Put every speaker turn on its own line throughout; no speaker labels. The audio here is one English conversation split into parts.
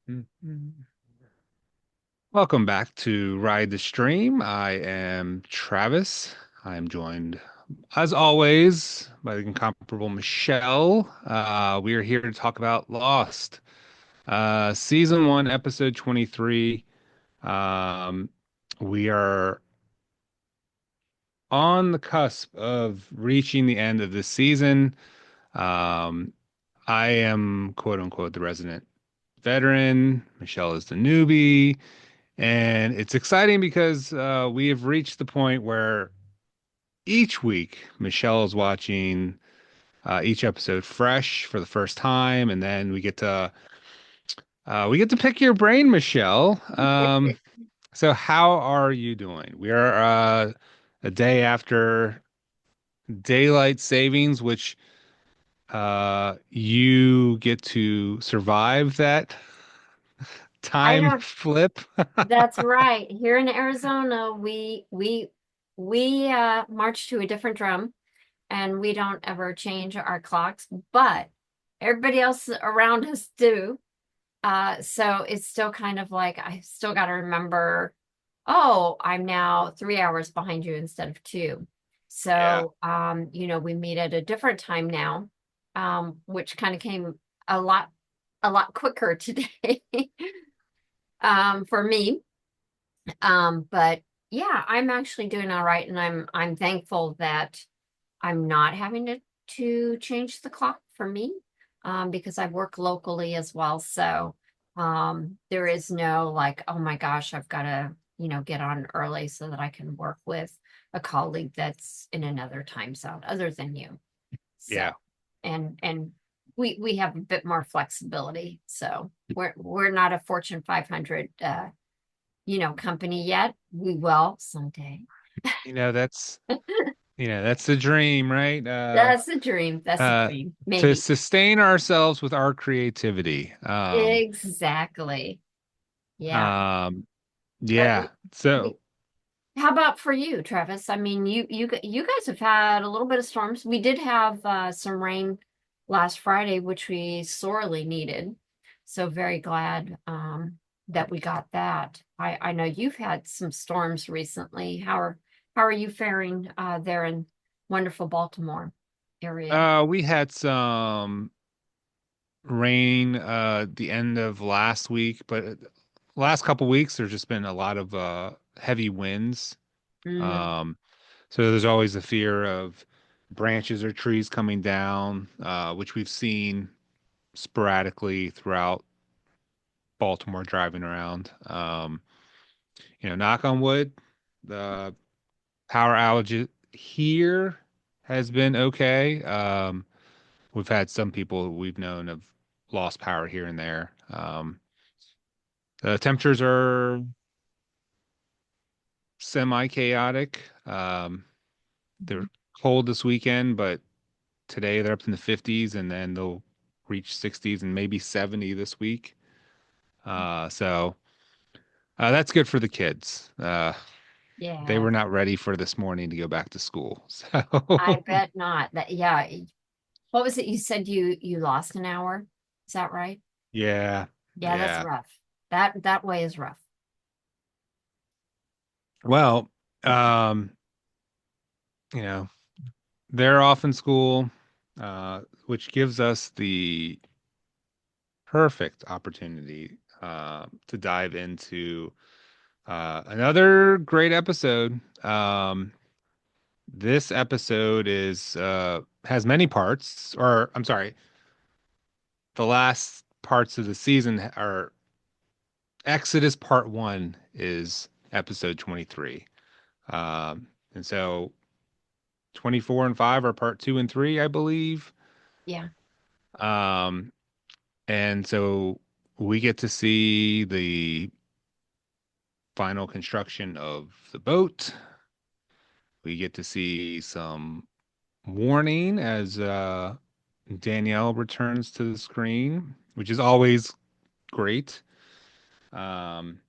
Mhm. Welcome back to Ride the Stream. I am Travis. I am joined, as always, by the incomparable Michelle. We are here to talk about Lost, season one, episode 23. Um, we are on the cusp of reaching the end of this season. Um, I am quote unquote the resident veteran. Michelle is the newbie. And it's exciting because we have reached the point where each week Michelle is watching each episode fresh for the first time, and then we get to pick your brain, Michelle. So how are you doing? We are a day after daylight savings, which you get to survive that
I
time
know
flip.
that's right. Here in Arizona, we march to a different drum and we don't ever change our clocks, but everybody else around us do. So it's still kind of like I still got to remember, oh, I'm now 3 hours behind you instead of two.
Yeah.
So we meet at a different time now, which kind of came a lot a lot quicker today. For me. But yeah, I'm actually doing all right, and I'm thankful that I'm not having to change the clock for me, because I work locally as well. So there is no like, oh my gosh, I've got to, get on early so that I can work with a colleague that's in another time zone other than you. So
Yeah.
and we have a bit more flexibility. So we're not a Fortune 500 company yet. We will someday.
You know, that's that's the dream, right?
That's the dream. That's the
Uh,
dream.
to
Maybe.
sustain ourselves with our creativity.
Exactly. Yeah.
Um,
But
yeah.
we,
So
how about for you, Travis? I mean, you guys have had a little bit of storms. We did have some rain last Friday, which we sorely needed. So very glad that we got that. I know you've had some storms recently. How are you faring there in wonderful Baltimore area?
we had some rain the end of last week, but last couple weeks there's just been a lot of heavy winds.
Mm,
Um, so there's always the fear of branches or trees coming down, which we've seen sporadically throughout Baltimore driving around. Knock on wood, the power outage here has been okay. We've had some people we've known have lost power here and there. The temperatures are semi-chaotic. They're cold this weekend, but today they're up in the 50s and then they'll reach 60s and maybe 70 this week. So that's good for the kids. They
yeah,
were not ready for this morning to go back to school.
I
So
bet not. That yeah. What was it you said you lost an hour? Is that right?
yeah,
Yeah, that's
yeah.
rough. That way is rough.
Well, um, you know, they're off in school, which gives us the perfect opportunity to dive into another great episode. This episode is has many parts, or I'm sorry, the last parts of the season are Exodus Part One is episode 23. And so 24 and 5 are part two and three, I believe.
Yeah.
Um, and so we get to see the final construction of the boat. We get to see some warning as Danielle returns to the screen, which is always great. Um,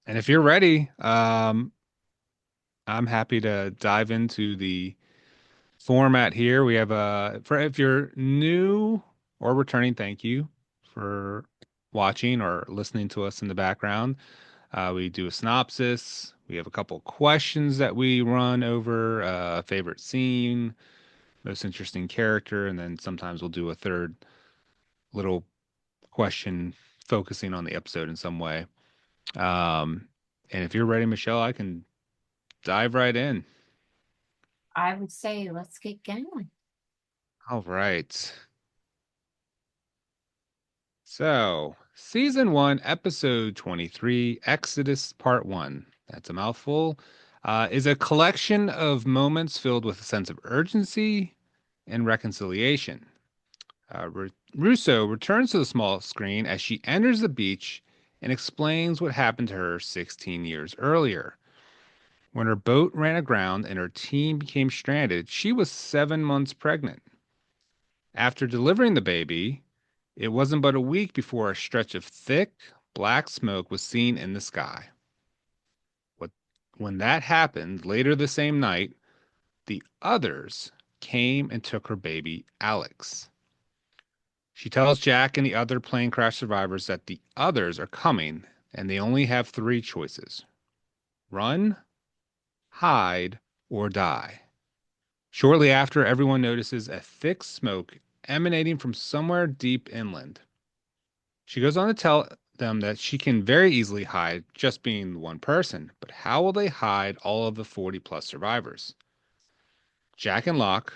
and if you're ready, I'm happy to dive into the format here. We have for if you're new or returning, thank you for watching or listening to us in the background. We do a synopsis. We have a couple questions that we run over, favorite scene, most interesting character, and then sometimes we'll do a third little question focusing on the episode in some way. Um, and if you're ready, Michelle, I can dive right in.
I would say let's get going.
All right. So, season one, episode 23, Exodus Part One. That's a mouthful. Is a collection of moments filled with a sense of urgency and reconciliation. Rousseau returns to the small screen as she enters the beach and explains what happened to her 16 years earlier. When her boat ran aground and her team became stranded, she was 7 months pregnant. After delivering the baby, it wasn't but a week before a stretch of thick, black smoke was seen in the sky. What, when that happened, later the same night, the others came and took her baby, Alex. She tells Jack and the other plane crash survivors that the others are coming and they only have three choices: run, hide, or die. Shortly after, everyone notices a thick smoke emanating from somewhere deep inland. She goes on to tell them that she can very easily hide just being one person, but how will they hide all of the 40 plus survivors? Jack and Locke,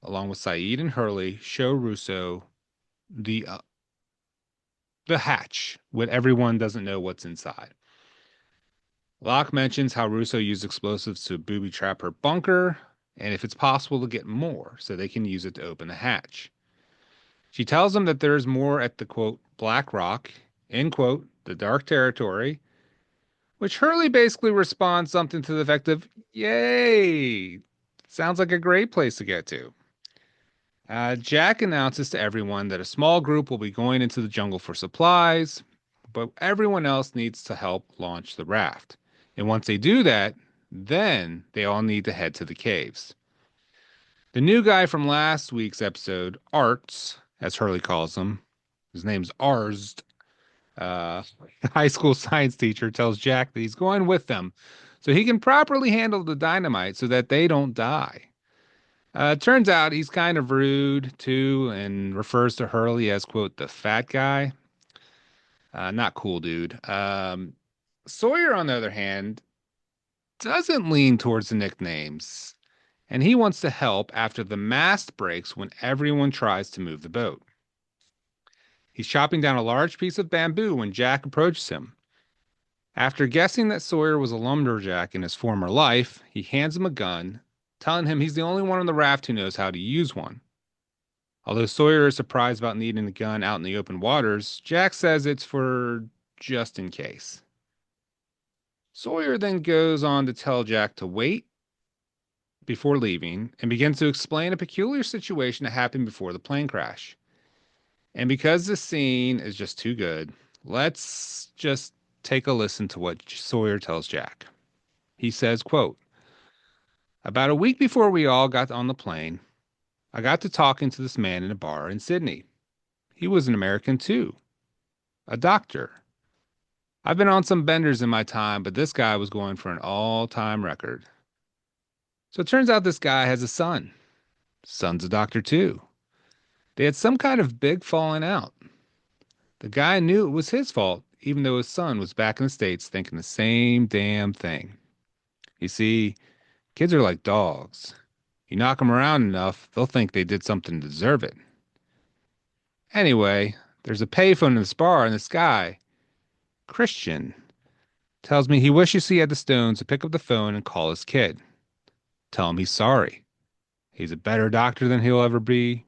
along with Saeed and Hurley, show Russo the uh, the hatch when everyone doesn't know what's inside. Locke mentions how Russo used explosives to booby trap her bunker, and if it's possible to get more so they can use it to open the hatch. She tells them that there's more at the quote, Black Rock, end quote, the dark territory, which Hurley basically responds something to the effect of, Yay! Sounds like a great place to get to. Jack announces to everyone that a small group will be going into the jungle for supplies, but everyone else needs to help launch the raft. And once they do that, then they all need to head to the caves. The new guy from last week's episode, Arts, as Hurley calls him, his name's Arzd, the high school science teacher, tells Jack that he's going with them so he can properly handle the dynamite so that they don't die. Turns out he's kind of rude too and refers to Hurley as, quote, the fat guy. Not cool, dude. Sawyer, on the other hand, doesn't lean towards the nicknames, and he wants to help after the mast breaks when everyone tries to move the boat. He's chopping down a large piece of bamboo when Jack approaches him. After guessing that Sawyer was a lumberjack in his former life, he hands him a gun, telling him he's the only one on the raft who knows how to use one. Although Sawyer is surprised about needing a gun out in the open waters, Jack says it's for just in case. Sawyer then goes on to tell Jack to wait before leaving and begins to explain a peculiar situation that happened before the plane crash. And because this scene is just too good, let's just take a listen to what Sawyer tells Jack. He says, quote, about a week before we all got on the plane, I got to talking to this man in a bar in Sydney. He was an American too, a doctor. I've been on some benders in my time, but this guy was going for an all-time record. So it turns out this guy has a son. Son's a doctor too. They had some kind of big falling out. The guy knew it was his fault, even though his son was back in the States thinking the same damn thing. You see, kids are like dogs. You knock them around enough, they'll think they did something to deserve it. Anyway, there's a payphone in this bar, and this guy, Christian, tells me he wishes he had the stones to pick up the phone and call his kid. Tell him he's sorry. He's a better doctor than he'll ever be.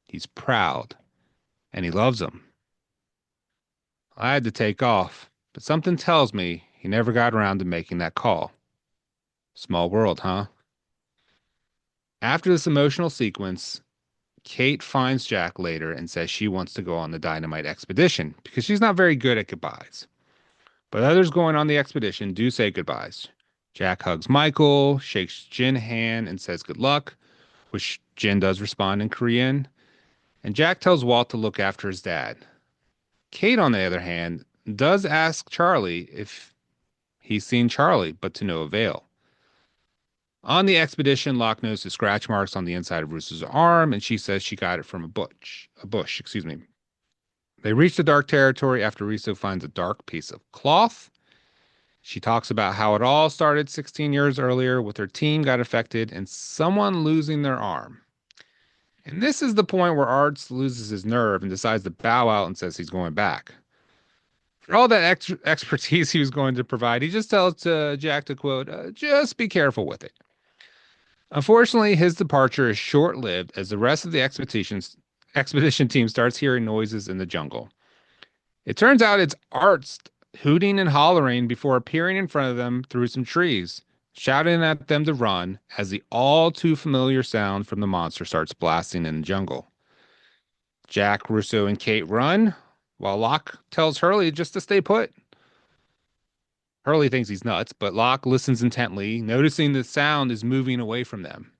He's proud, and he loves him. I had to take off, but something tells me he never got around to making that call. Small world, huh? After this emotional sequence, Kate finds Jack later and says she wants to go on the dynamite expedition because she's not very good at goodbyes. But others going on the expedition do say goodbyes. Jack hugs Michael, shakes Jin's hand, and says good luck, which Jin does respond in Korean. And Jack tells Walt to look after his dad. Kate, on the other hand, does ask Charlie if he's seen Charlie, but to no avail. On the expedition, Locke notices scratch marks on the inside of Roos's arm, and she says she got it from a bush. Excuse me. They reach the dark territory after Rousseau finds a dark piece of cloth. She talks about how it all started 16 years earlier with her team got affected and someone losing their arm. And this is the point where Arts loses his nerve and decides to bow out and says he's going back. For all that expertise he was going to provide, he just tells Jack to quote, just be careful with it. Unfortunately, his departure is short lived as the rest of the expedition team starts hearing noises in the jungle. It turns out it's Arts hooting and hollering before appearing in front of them through some trees, shouting at them to run as the all too familiar sound from the monster starts blasting in the jungle. Jack, Rousseau, and Kate run, while Locke tells Hurley just to stay put. Hurley thinks he's nuts, but Locke listens intently, noticing the sound is moving away from them.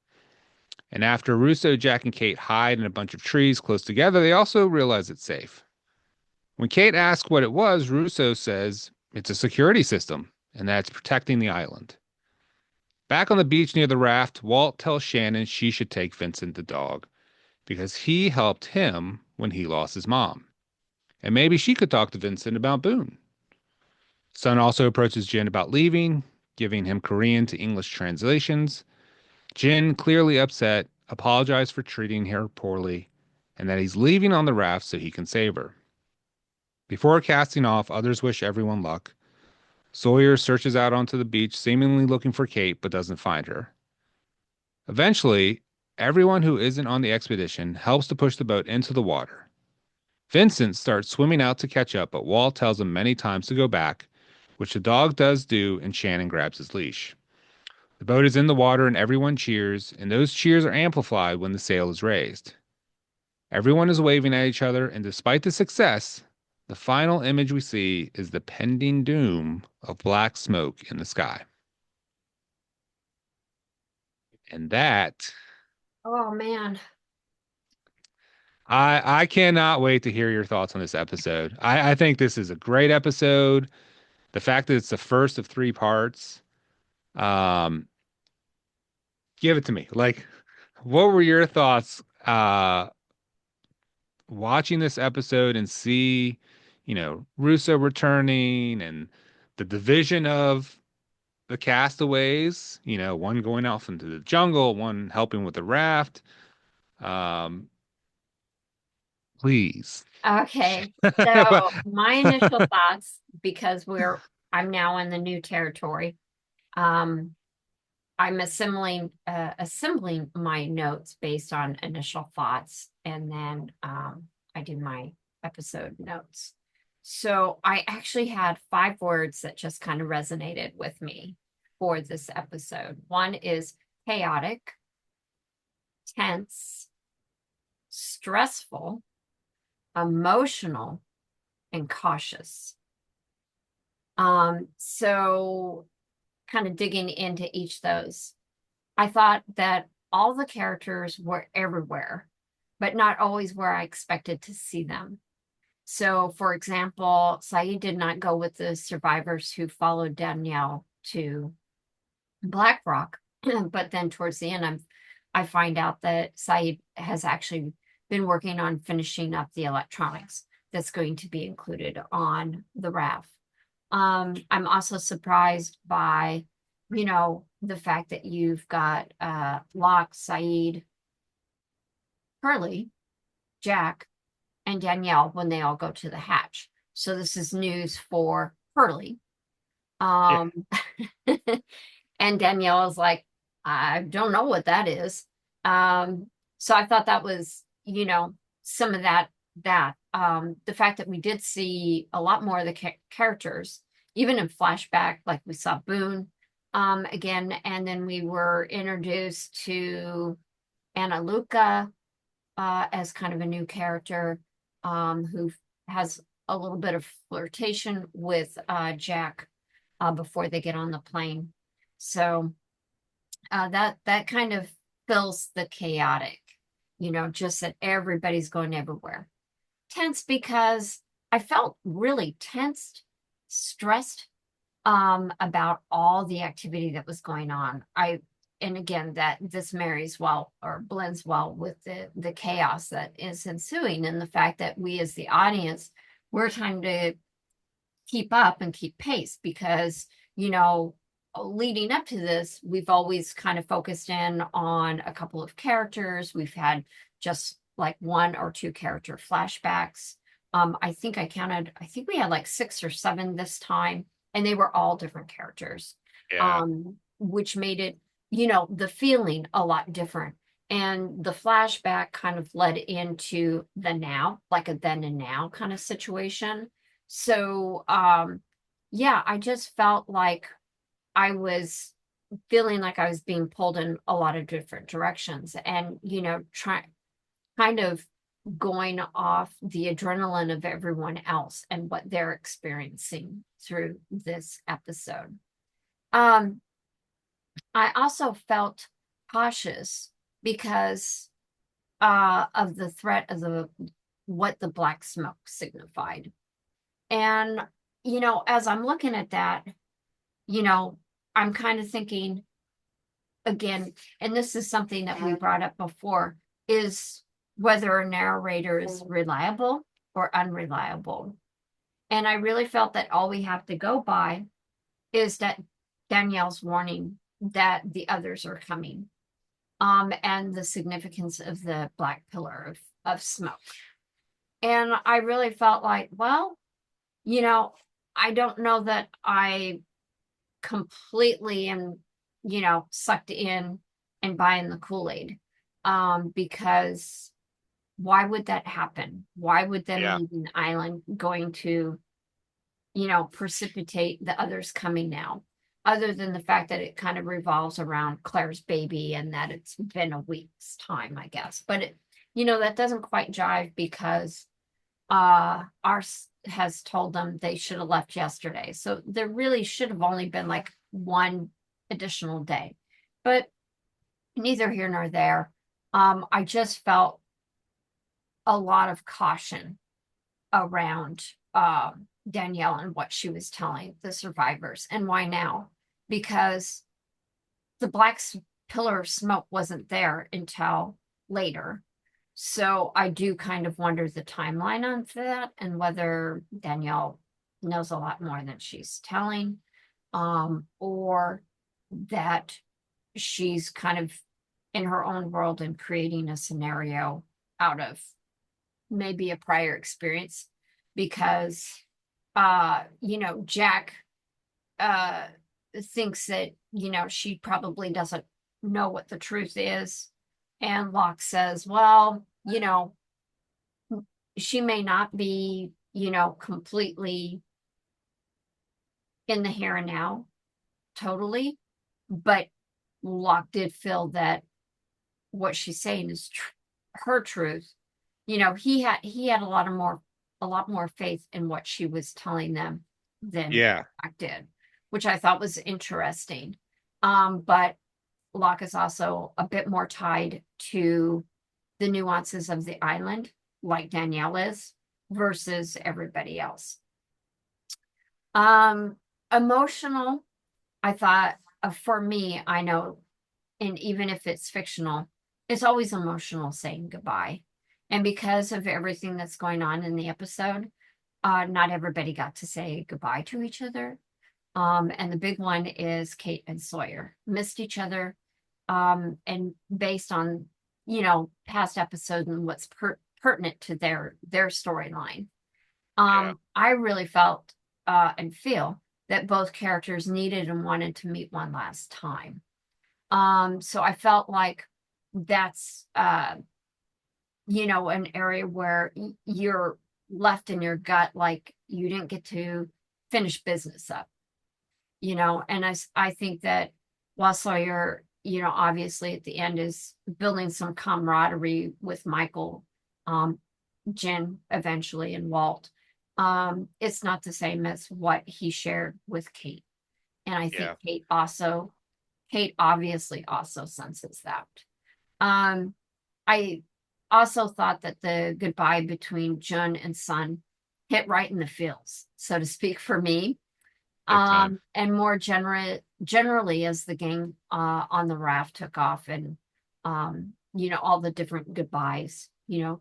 And after Rousseau, Jack, and Kate hide in a bunch of trees close together, they also realize it's safe. When Kate asks what it was, Rousseau says it's a security system and that it's protecting the island. Back on the beach near the raft, Walt tells Shannon she should take Vincent the dog because he helped him when he lost his mom. And maybe she could talk to Vincent about Boone. Sun also approaches Jin about leaving, giving him Korean to English translations. Jin, clearly upset, apologized for treating her poorly and that he's leaving on the raft so he can save her. Before casting off, others wish everyone luck. Sawyer searches out onto the beach, seemingly looking for Kate, but doesn't find her. Eventually, everyone who isn't on the expedition helps to push the boat into the water. Vincent starts swimming out to catch up, but Walt tells him many times to go back, which the dog does do, and Shannon grabs his leash. The boat is in the water and everyone cheers, and those cheers are amplified when the sail is raised. Everyone is waving at each other, and despite the success, the final image we see is the pending doom of black smoke in the sky. And that,
Oh man.
I cannot wait to hear your thoughts on this episode. I think this is a great episode. The fact that it's the first of three parts, um, give it to me. Like, what were your thoughts watching this episode and see, Russo returning and the division of the castaways, one going off into the jungle, one helping with the raft. Um, please.
Okay. So my initial thoughts, because I'm now in the new territory. Um, I'm assembling my notes based on initial thoughts, and then I do my episode notes. So I actually had 5 words that just kind of resonated with me for this episode. One is chaotic, tense, stressful, emotional, and cautious. So kind of digging into each of those, I thought that all the characters were everywhere, but not always where I expected to see them. So, for example, Saeed did not go with the survivors who followed Danielle to Black Rock, but then towards the end, I find out that Saeed has actually been working on finishing up the electronics that's going to be included on the raft. I'm also surprised by, the fact that you've got Locke, Saeed, Hurley, Jack, and Danielle when they all go to the hatch. So this is news for Hurley.
Yeah.
Um, and Danielle is like, I don't know what that is. So I thought that was, some of that. The fact that we did see a lot more of the characters, even in flashback, like we saw Boone again, and then we were introduced to Anna Luca as kind of a new character who has a little bit of flirtation with Jack before they get on the plane. So that kind of fills the chaotic, just that everybody's going everywhere. Tense because I felt really tensed, stressed, about all the activity that was going on. And again, that this marries well or blends well with the chaos that is ensuing, and the fact that we as the audience, we're trying to keep up and keep pace because, you know, leading up to this, we've always kind of focused in on a couple of characters. We've had just like one or two character flashbacks. I think I counted, I think we had like six or seven this time, and they were all different characters,
Yeah.
which made it, you know, the feeling a lot different. And the flashback kind of led into the now, like a then and now kind of situation. So, yeah, I just felt like I was feeling like I was being pulled in a lot of different directions and, you know, kind of going off the adrenaline of everyone else and what they're experiencing through this episode. Um, I also felt cautious because of the threat of the what the black smoke signified. And, you know, as I'm looking at that, you know, I'm kind of thinking again, and this is something that we brought up before, is whether a narrator is reliable or unreliable. And I really felt that all we have to go by is that Danielle's warning that the others are coming, and the significance of the black pillar of smoke. And I really felt like, well, you know, I don't know that I completely am, you know, sucked in and buying the Kool-Aid. Because why would that happen? Why would them
Yeah.
leaving the island going to, you know, precipitate the others coming now? Other than the fact that it kind of revolves around Claire's baby and that it's been a week's time, I guess. But it, you know, that doesn't quite jive because ours has told them they should have left yesterday. So there really should have only been like one additional day. But neither here nor there. I just felt a lot of caution around Danielle and what she was telling the survivors. And why now? Because the black pillar of smoke wasn't there until later. So I do kind of wonder the timeline on that and whether Danielle knows a lot more than she's telling, or that she's kind of in her own world and creating a scenario out of maybe a prior experience because you know, Jack uh thinks that, you know, she probably doesn't know what the truth is. And Locke says, well, you know, she may not be, you know, completely in the here and now, totally, but Locke did feel that what she's saying is her truth. You know, he had a lot more faith in what she was telling them than
Yeah.
Locke did, which I thought was interesting. But Locke is also a bit more tied to the nuances of the island, like Danielle is, versus everybody else. Um, Emotional, I thought, for me, I know, and even if it's fictional, it's always emotional saying goodbye. And because of everything that's going on in the episode, not everybody got to say goodbye to each other. And the big one is Kate and Sawyer missed each other. And based on, you know, past episodes and what's pertinent to their storyline,
Yeah.
I really felt and feel that both characters needed and wanted to meet one last time. So I felt like that's you know, an area where you're left in your gut, like you didn't get to finish business up, you know. And I think that while Sawyer, you know, obviously at the end is building some camaraderie with Michael, um, Jen eventually, and Walt, it's not the same as what he shared with Kate. And I think
Yeah.
Kate obviously also senses that. I also thought that the goodbye between Jun and Sun hit right in the feels, so to speak, for me.
Big time.
And more generally as the gang on the raft took off and all the different goodbyes,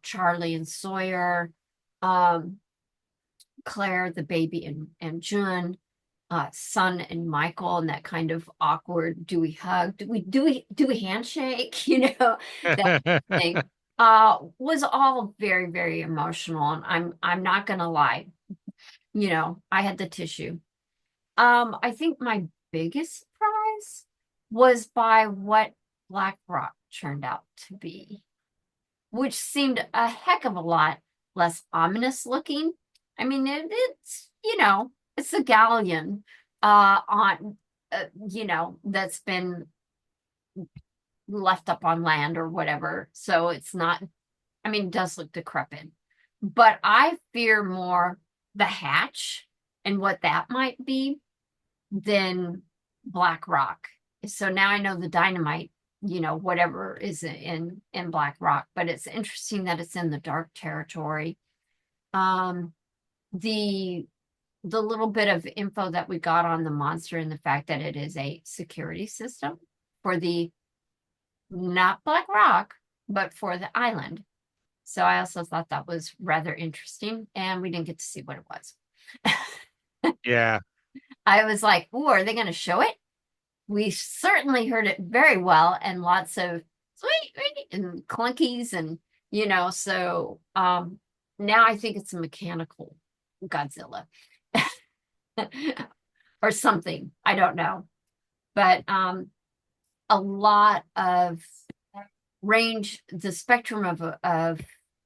Charlie and Sawyer, um, Claire, the baby, and June, Son and Michael, and that kind of awkward, do we hug? Do we handshake? That thing was all very, very emotional. And I'm not gonna lie, I had the tissue. I think my biggest surprise was by what Black Rock turned out to be, which seemed a heck of a lot less ominous looking. I mean, it's a galleon that's been left up on land or whatever. So it's not, I mean, it does look decrepit. But I fear more the hatch and what that might be than Black Rock. So now I know the dynamite, whatever is in Black Rock, but it's interesting that it's in the dark territory. Um, the the little bit of info that we got on the monster and the fact that it is a security system for the not Black Rock, but for the island. So I also thought that was rather interesting, and we didn't get to see what it was.
Yeah.
I was like, "Ooh, are they going to show it?" We certainly heard it very well, and lots of sweet and clunkies, and so now I think it's a mechanical Godzilla or something. I don't know, but a lot of range, the spectrum of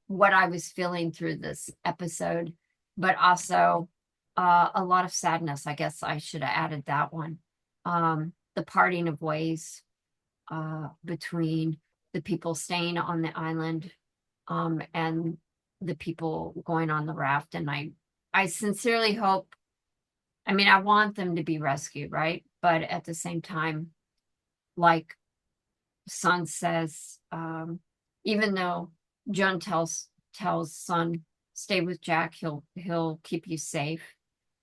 what I was feeling through this episode, but also a lot of sadness. I guess I should have added that one. The parting of ways between the people staying on the island and the people going on the raft. And I sincerely hope, I mean, I want them to be rescued, right? But at the same time, like Son says, even though Joan tells Son, stay with Jack, he'll keep you safe.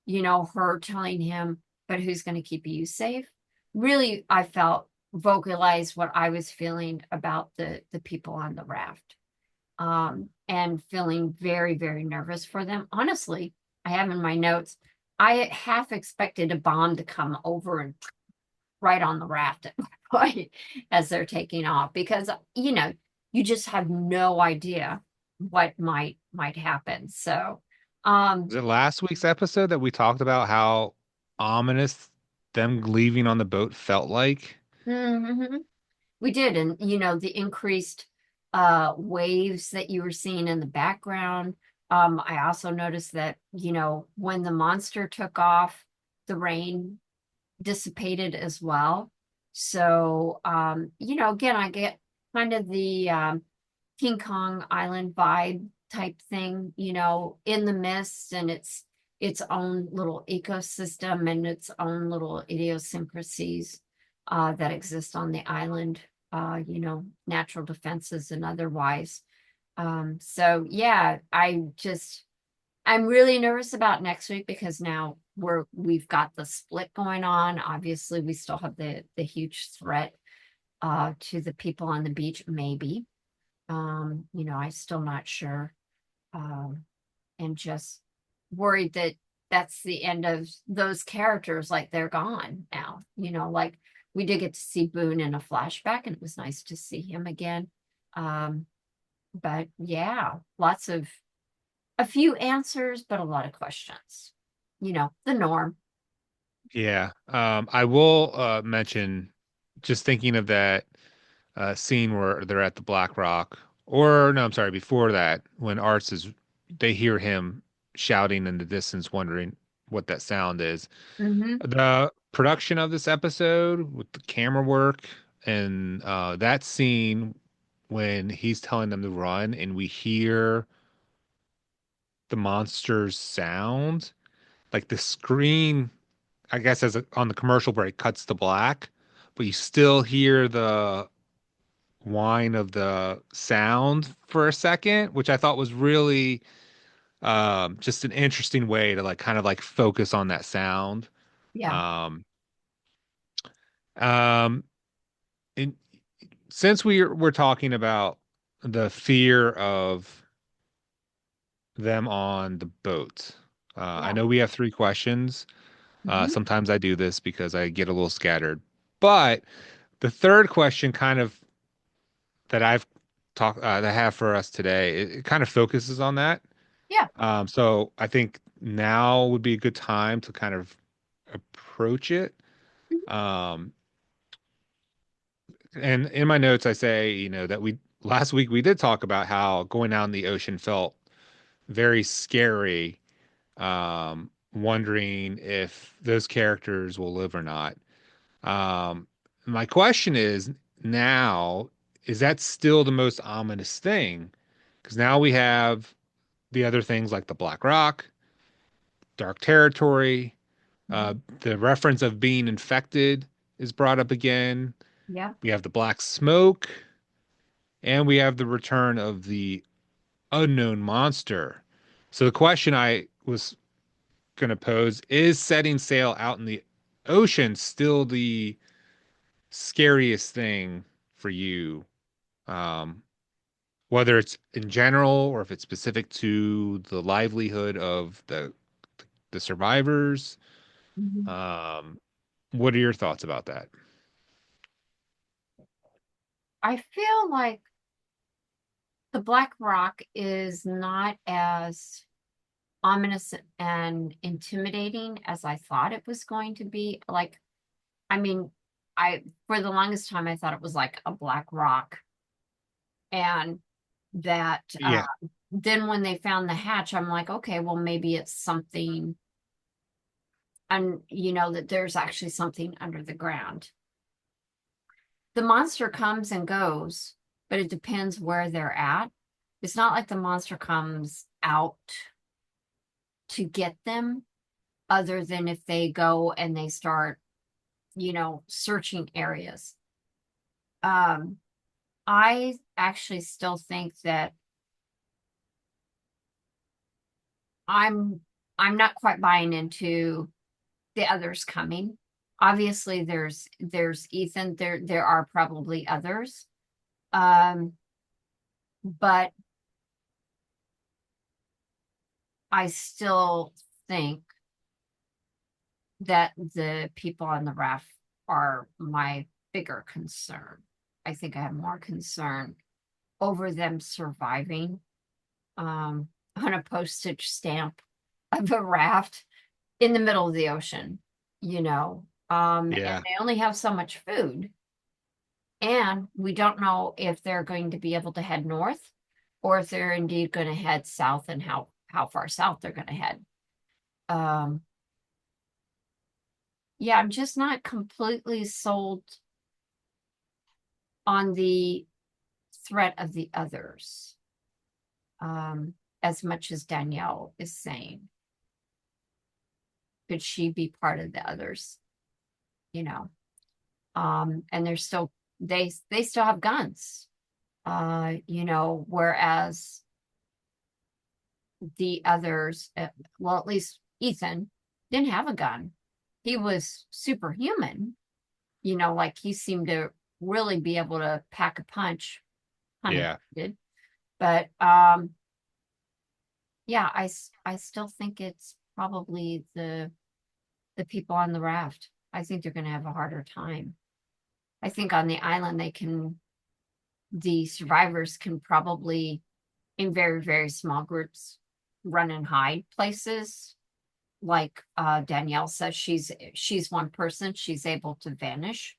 Her telling him, but who's going to keep you safe? Really, I felt vocalized what I was feeling about the people on the raft, and feeling very, very nervous for them. Honestly, I have in my notes, I half expected a bomb to come over and right on the raft at one point as they're taking off because you just have no idea what might happen. So
Was it last week's episode that we talked about how ominous them leaving on the boat felt like?
mhm. We did, and the increased waves that you were seeing in the background. I also noticed that, when the monster took off, the rain dissipated as well. So, again, I get kind of the King Kong Island vibe type thing, in the mist and its own little ecosystem and its own little idiosyncrasies that exist on the island, natural defenses and otherwise. So yeah, I'm really nervous about next week because now we've got the split going on. Obviously, we still have the huge threat to the people on the beach, maybe. I'm still not sure. And just worried that that's the end of those characters, like they're gone now. Like we did get to see Boone in a flashback, and it was nice to see him again. Um, but yeah, a few answers, but a lot of questions. The norm.
Yeah. I will mention just thinking of that scene where they're at the Black Rock, or no, I'm sorry, before that, when Arts is they hear him shouting in the distance, wondering what that sound is.
Hmm.
The production of this episode with the camera work and that scene when he's telling them to run and we hear the monster's sound, like the screen, I guess on the commercial break cuts to black, but you still hear the whine of the sound for a second, which I thought was really just an interesting way to like kind of like focus on that sound.
Yeah.
Um, um, and since we're talking about the fear of them on the boat, I
Yeah.
know we have three questions.
Hmm.
Sometimes I do this because I get a little scattered, but the third question kind of that I've that I have for us today, it kind of focuses on that.
Yeah.
So I think now would be a good time to kind of approach it.
Mhm.
Um, and in my notes, I say, that we last week we did talk about how going out in the ocean felt very scary, wondering if those characters will live or not. My question is now, is that still the most ominous thing? Because now we have the other things like the Black Rock, Dark Territory,
Mhm.
the reference of being infected is brought up again.
Yeah.
We have the black smoke, and we have the return of the unknown monster. So the question I was going to pose is setting sail out in the ocean still the scariest thing for you? Um, whether it's in general or if it's specific to the livelihood of the survivors.
Mhm.
Um, what are your thoughts about that?
I feel like the Black Rock is not as ominous and intimidating as I thought it was going to be. Like, I mean, I for the longest time I thought it was like a black rock, and that
Yeah,
then when they found the hatch, I'm like, okay, well maybe it's something, and that there's actually something under the ground. The monster comes and goes, but it depends where they're at. It's not like the monster comes out to get them, other than if they go and they start, searching areas. Um, I actually still think that I'm I'm not quite buying into the others coming. Obviously, there's Ethan. There are probably others. Um, but I still think that the people on the raft are my bigger concern. I think I have more concern over them surviving on a postage stamp of a raft in the middle of the ocean, and
yeah,
they only have so much food. And we don't know if they're going to be able to head north or if they're indeed going to head south, and how far south they're going to head. Um, yeah, I'm just not completely sold on the threat of the others, as much as Danielle is saying. Could she be part of the others? You know, and they're still they still have guns. Whereas the others, well, at least Ethan didn't have a gun. He was superhuman, like he seemed to really be able to pack a punch, pun
yeah,
intended. But yeah, I still think it's probably the people on the raft. I think they're going to have a harder time. I think on the island the survivors can probably, in very, very small groups, run and hide places. Like Danielle says, she's one person. She's able to vanish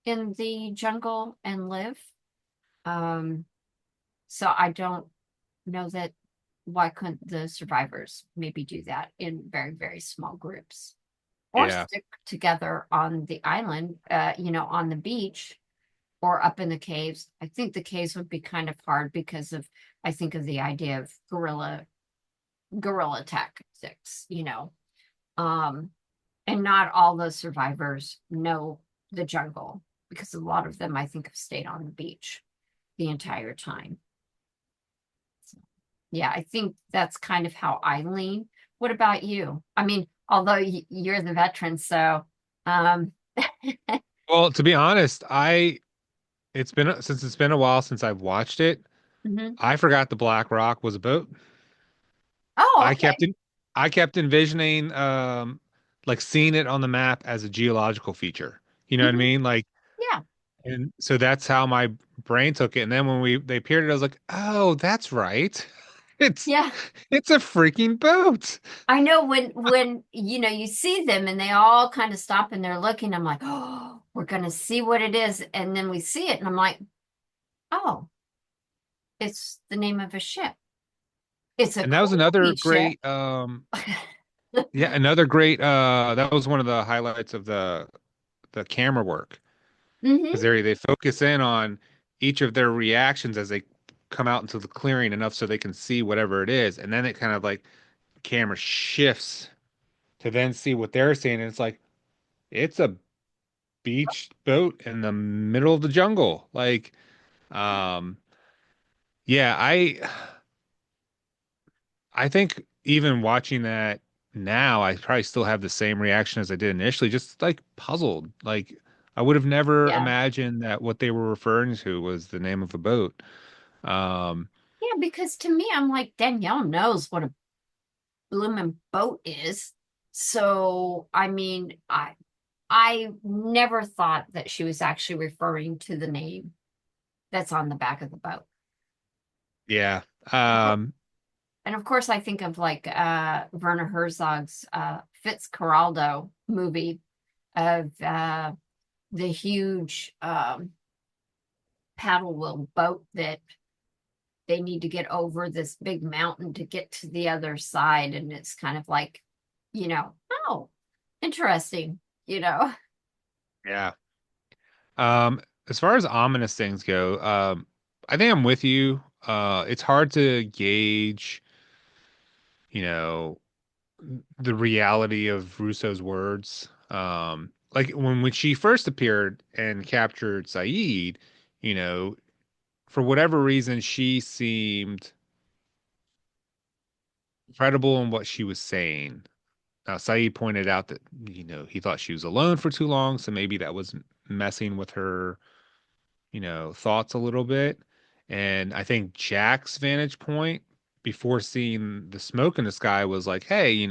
in the jungle and live. Um, so I don't know that why couldn't the survivors maybe do that in very, very small groups, or
yeah,
stick together on the island, on the beach or up in the caves. I think the caves would be kind of hard because I think of the idea of guerrilla tactics, Um, and not all the survivors know the jungle, because a lot of them, I think, have stayed on the beach the entire time. So, Yeah, I think that's kind of how I lean. What about you? I mean, although you're the veteran, so um
Well, to be honest, since it's been a while since I've watched it,
mhm.
I forgot the Black Rock was a boat.
Oh,
I kept
okay.
in, I kept envisioning like seeing it on the map as a geological feature. You know what I
Mhm.
mean? Like,
Yeah.
and so that's how my brain took it. And then when they appeared it, I was like, oh, that's right. It's
Yeah.
it's a freaking boat.
I know when you see them and they all kind of stop and they're looking, I'm like, "Oh, we're gonna see what it is." And then we see it and I'm like, "Oh, it's the name of a ship. It's a
And that was another
crazy ship."
great yeah, another great that was one of the highlights of the camera work because
Hmm.
they focus in on each of their reactions as they come out into the clearing enough so they can see whatever it is, and then it kind of like camera shifts to then see what they're seeing, and it's like it's a beach boat in the middle of the jungle. Like, um, yeah, I think even watching that now, I probably still have the same reaction as I did initially, just like puzzled. Like I would have never
Yeah.
imagined that what they were referring to was the name of a boat. Um,
Yeah, because to me, I'm like, Danielle knows what a blooming boat is. So, I mean, I never thought that she was actually referring to the name that's on the back of the boat.
yeah.
Of course,
Um,
and of course, I think of like Werner Herzog's Fitzcarraldo movie of the huge paddle wheel boat that they need to get over this big mountain to get to the other side. And it's kind of like, oh, interesting, you know.
yeah. As far as ominous things go, I think I'm with you. It's hard to gauge, you know, the reality of Rousseau's words. Like when she first appeared and captured Saeed, you know, for whatever reason, she seemed credible in what she was saying. Now, Saeed pointed out that, he thought she was alone for too long, so maybe that was messing with her, thoughts a little bit. And I think Jack's vantage point before seeing the smoke in the sky was like, hey,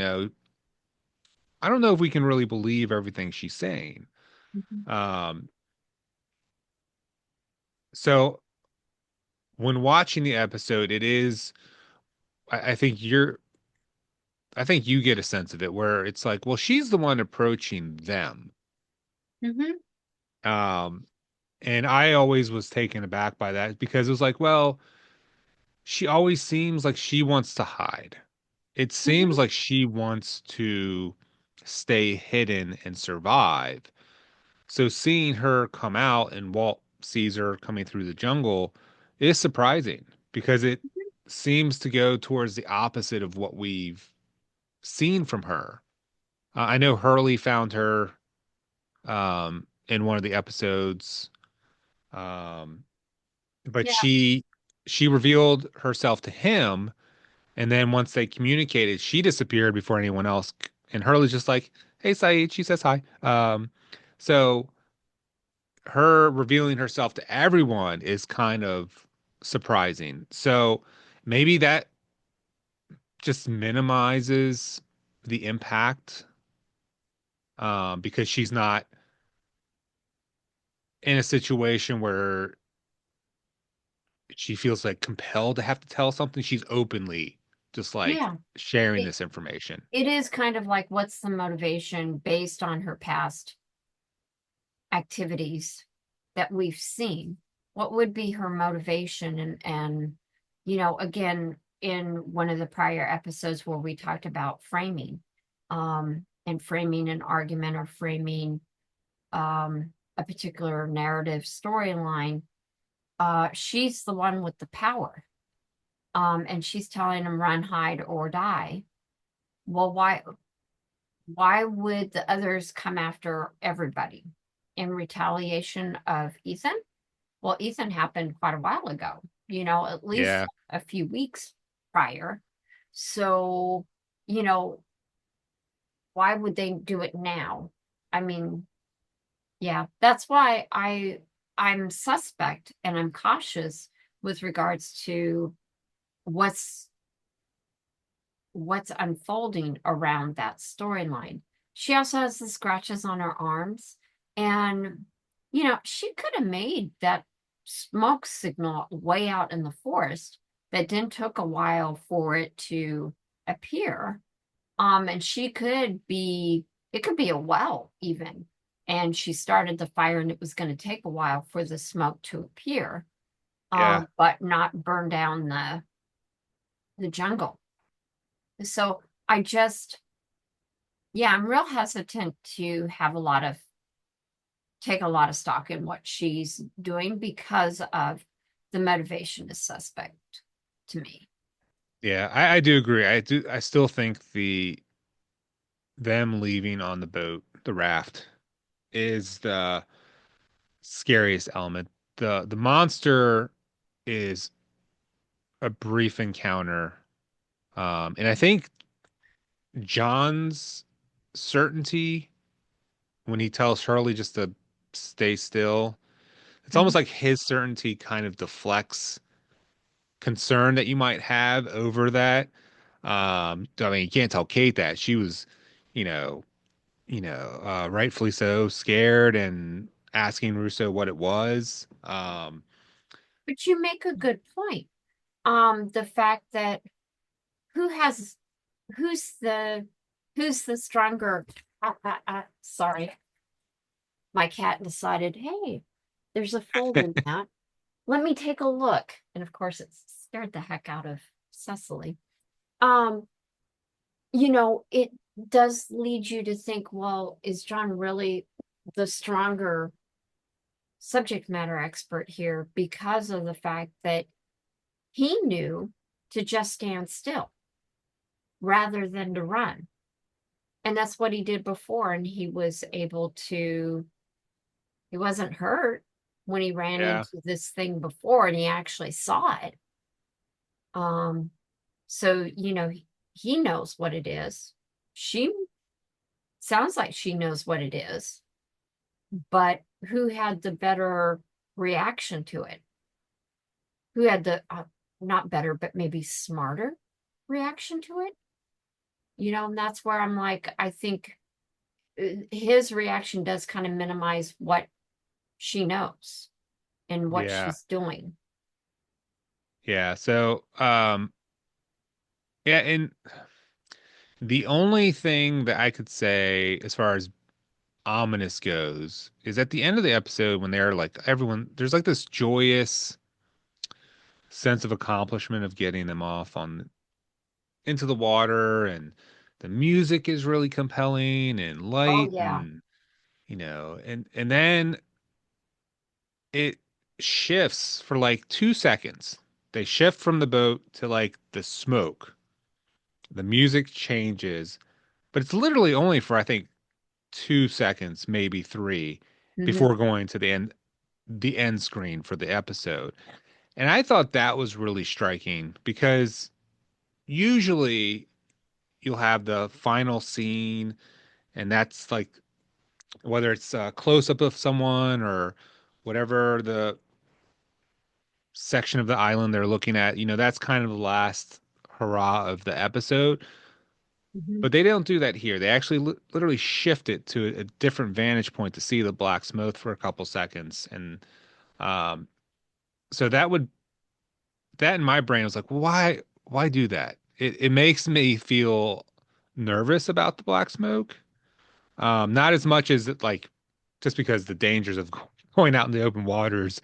I don't know if we can really believe everything she's saying.
Mhm.
Um, so when watching the episode, I think I think you get a sense of it where it's like, well, she's the one approaching them.
Mhm.
Um, and I always was taken aback by that because it was like, well, she always seems like she wants to hide. It seems
Mhm.
like she wants to stay hidden and survive. So seeing her come out and Walt sees her coming through the jungle is surprising because it seems to go towards the opposite of what we've seen from her. I know Hurley found her in one of the episodes, um, but
Yeah.
she revealed herself to him, and then once they communicated, she disappeared before anyone else. And Hurley's just like, "Hey, Saeed," she says hi. So her revealing herself to everyone is kind of surprising. So maybe that just minimizes the impact because she's not in a situation where she feels like compelled to have to tell something. She's openly just like
Yeah.
sharing
It,
this information.
it is kind of like what's the motivation based on her past activities that we've seen? What would be her motivation? And again, in one of the prior episodes where we talked about framing, and framing an argument or framing a particular narrative storyline, she's the one with the power. And she's telling him run, hide, or die. Well, why would the others come after everybody in retaliation of Ethan? Well, Ethan happened quite a while ago, at least
Yeah.
a few weeks prior. So, you know, why would they do it now? I mean, yeah, that's why I'm suspect and I'm cautious with regards to what's what's unfolding around that storyline. She also has the scratches on her arms, and she could have made that smoke signal way out in the forest that didn't took a while for it to appear. And she could be, it could be a well even. And she started the fire and it was going to take a while for the smoke to appear,
Yeah.
but not burn down the jungle. So I just, yeah, I'm real hesitant to have a lot of take a lot of stock in what she's doing because of the motivation is suspect to me.
Yeah, I do agree. I still think them leaving on the boat, the raft, is the scariest element. The monster is a brief encounter. And I think John's certainty when he tells Charlie just to stay still, it's almost
Mhm.
like his certainty kind of deflects concern that you might have over that. I mean, you can't tell Kate that she was, you know, rightfully so, scared and asking Russo what it was.
But you make a good point. The fact that who has who's the who's the stronger sorry, my cat decided, hey, there's a fold in that. Let me take a look. And of course it scared the heck out of Cecily. Um, it does lead you to think, well, is John really the stronger subject matter expert here because of the fact that he knew to just stand still rather than to run? And that's what he did before. And he was able to, he wasn't hurt when he ran
Yeah,
into this thing before and he actually saw it. Um, so, he knows what it is. She sounds like she knows what it is, but who had the better reaction to it? Who had the not better, but maybe smarter reaction to it? And that's where I'm like, I think his reaction does kind of minimize what she knows and what
yeah,
she's doing.
yeah. So, yeah, and the only thing that I could say as far as ominous goes is at the end of the episode when they're like everyone, there's like this joyous sense of accomplishment of getting them off on into the water, and the music is really compelling and
Oh
light,
yeah.
and and then it shifts for like 2 seconds. They shift from the boat to like the smoke. The music changes, but it's literally only for I think 2 seconds, maybe three,
Hmm.
before going to the end screen for the episode. And I thought that was really striking because usually you'll have the final scene, and that's like whether it's a close up of someone or whatever the section of the island they're looking at, that's kind of the last hurrah of the episode.
Hmm.
But they don't do that here. They actually literally shift it to a different vantage point to see the black smoke for a couple seconds. And um, so that in my brain was like, why do that? It makes me feel nervous about the black smoke. Not as much as it like just because the dangers of going out in the open waters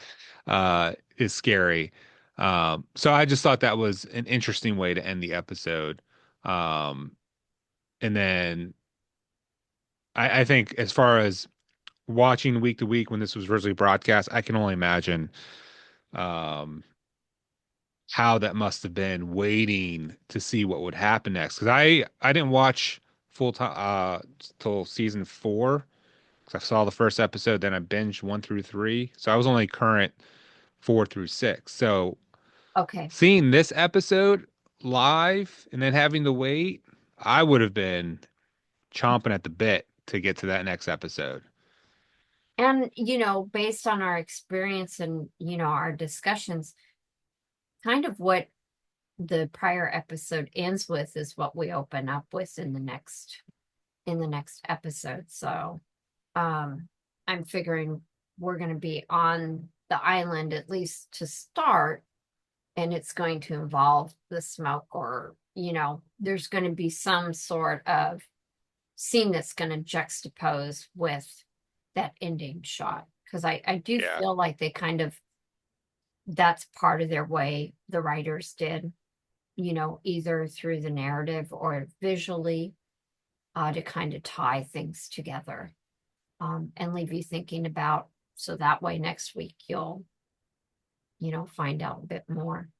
is scary. So I just thought that was an interesting way to end the episode. Um, and then I think as far as watching week to week when this was originally broadcast, I can only imagine um, how that must have been waiting to see what would happen next. Because I didn't watch full time till season 4 because I saw the first episode, then I binged 1 through 3. So I was only current 4 through 6. So
Okay.
seeing this episode live and then having to wait, I would have been chomping at the bit to get to that next episode.
And, based on our experience and, our discussions, kind of what the prior episode ends with is what we open up with in the next episode. So, I'm figuring we're going to be on the island at least to start, and it's going to involve the smoke, or, there's going to be some sort of scene that's going to juxtapose with that ending shot. Because I do
Yeah.
feel like they kind of, that's part of their way, the writers did, either through the narrative or visually, to kind of tie things together, and leave you thinking about, so that way next week you'll, find out a bit more.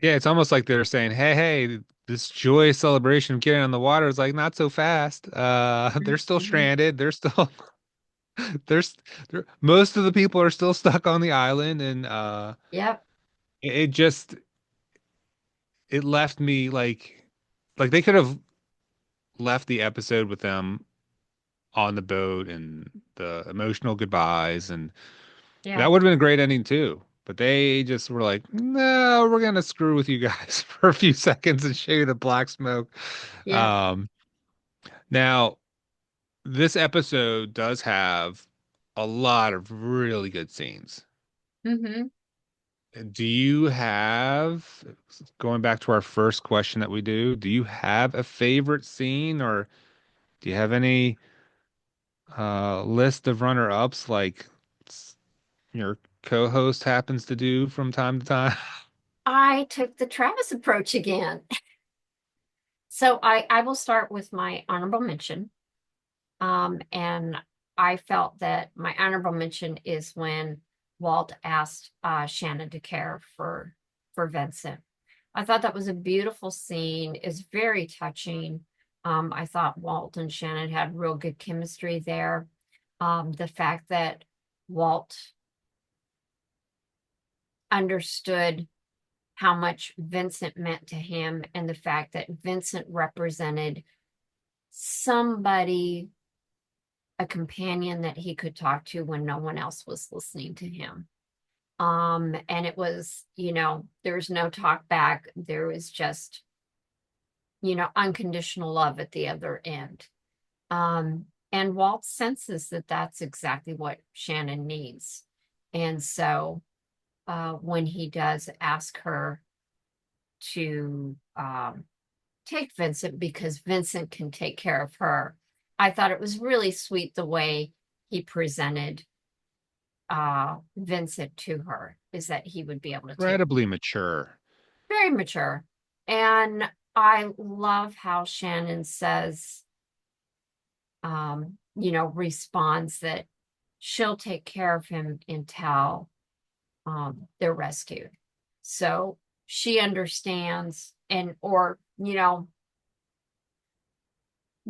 Yeah, it's almost like they're saying, "Hey, hey, this joyous celebration of getting on the water is like not so fast. They're still
Mhm.
stranded. They're still there's most of the people are still stuck on the island, and
Yep.
it just it left me like they could have left the episode with them on the boat and the emotional goodbyes, and
Yeah.
that would have been a great ending too. But they just were like, no, we're gonna screw with you guys for a few seconds and show you the black smoke.
Yep.
Um, Now, this episode does have a lot of really good scenes.
Hmm.
Do you have, going back to our first question that we do you have a favorite scene, or do you have any list of runner-ups like your co-host happens to do from time to time?
I took the Travis approach again. So I will start with my honorable mention. And I felt that my honorable mention is when Walt asked Shannon to care for Vincent. I thought that was a beautiful scene. It's very touching. I thought Walt and Shannon had real good chemistry there. The fact that Walt understood how much Vincent meant to him, and the fact that Vincent represented somebody, a companion that he could talk to when no one else was listening to him. And it was, there was no talk back. There was just, unconditional love at the other end. And Walt senses that that's exactly what Shannon needs. And so, when he does ask her to, take Vincent because Vincent can take care of her, I thought it was really sweet the way he presented Vincent to her, is that he would be able to take.
Incredibly mature.
Very mature. And I love how Shannon says, responds that she'll take care of him until they're rescued. So she understands, and or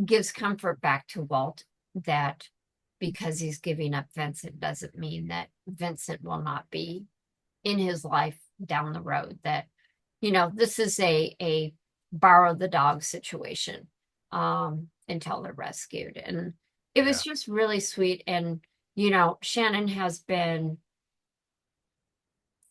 gives comfort back to Walt that because he's giving up Vincent doesn't mean that Vincent will not be in his life down the road. That this is a borrow the dog situation, until they're rescued. And it was
Yeah.
just really sweet. And Shannon has been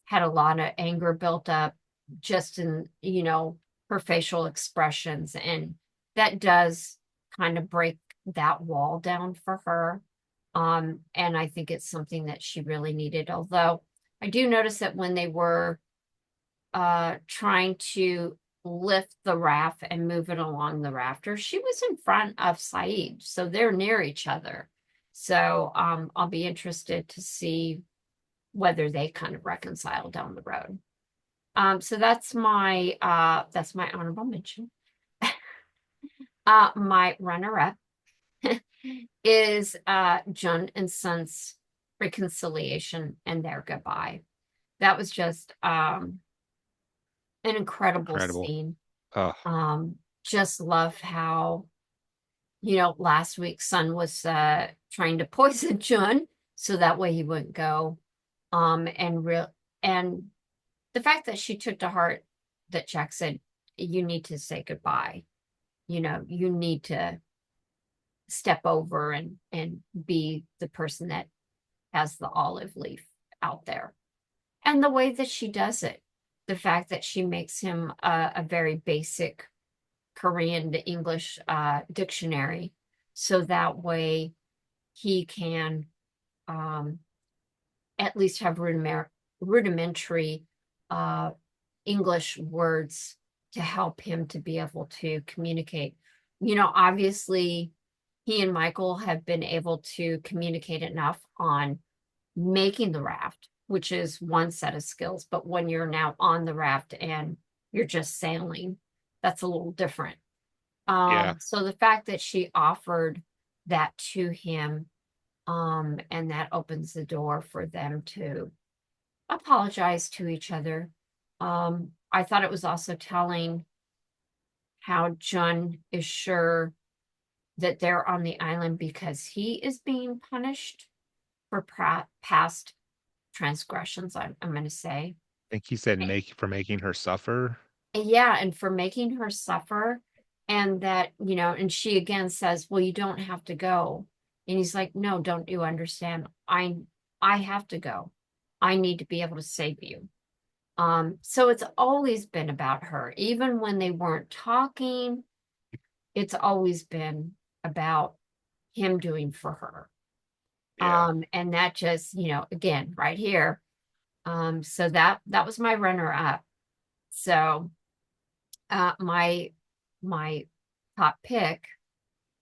had a lot of anger built up just in her facial expressions, and that does kind of break that wall down for her. And I think it's something that she really needed. Although I do notice that when they were trying to lift the raft and move it along the rafter, she was in front of Saeed, so they're near each other. So I'll be interested to see whether they kind of reconcile down the road. So that's my honorable mention. My runner-up is Jun and Sun's reconciliation and their goodbye. That was just an incredible
Incredible.
scene.
Oh,
Just love how, last week Sun was trying to poison Jun so that way he wouldn't go. And the fact that she took to heart that Jack said you need to say goodbye. You need to step over and be the person that has the olive leaf out there. And the way that she does it, the fact that she makes him a very basic Korean to English dictionary, so that way he can um, at least have rudimentary uh, English words to help him to be able to communicate. Obviously, he and Michael have been able to communicate enough on making the raft, which is one set of skills. But when you're now on the raft and you're just sailing, that's a little different.
Yeah.
So the fact that she offered that to him, and that opens the door for them to apologize to each other. I thought it was also telling how John is sure that they're on the island because he is being punished for past transgressions, I'm going to say.
I think he said making her suffer.
Yeah, and for making her suffer. And that, and she again says, well, you don't have to go. And he's like, no, don't you understand? I have to go. I need to be able to save you. So it's always been about her. Even when they weren't talking, it's always been about him doing for her.
Yeah.
And that just, again, right here. So that was my runner up. So my top pick,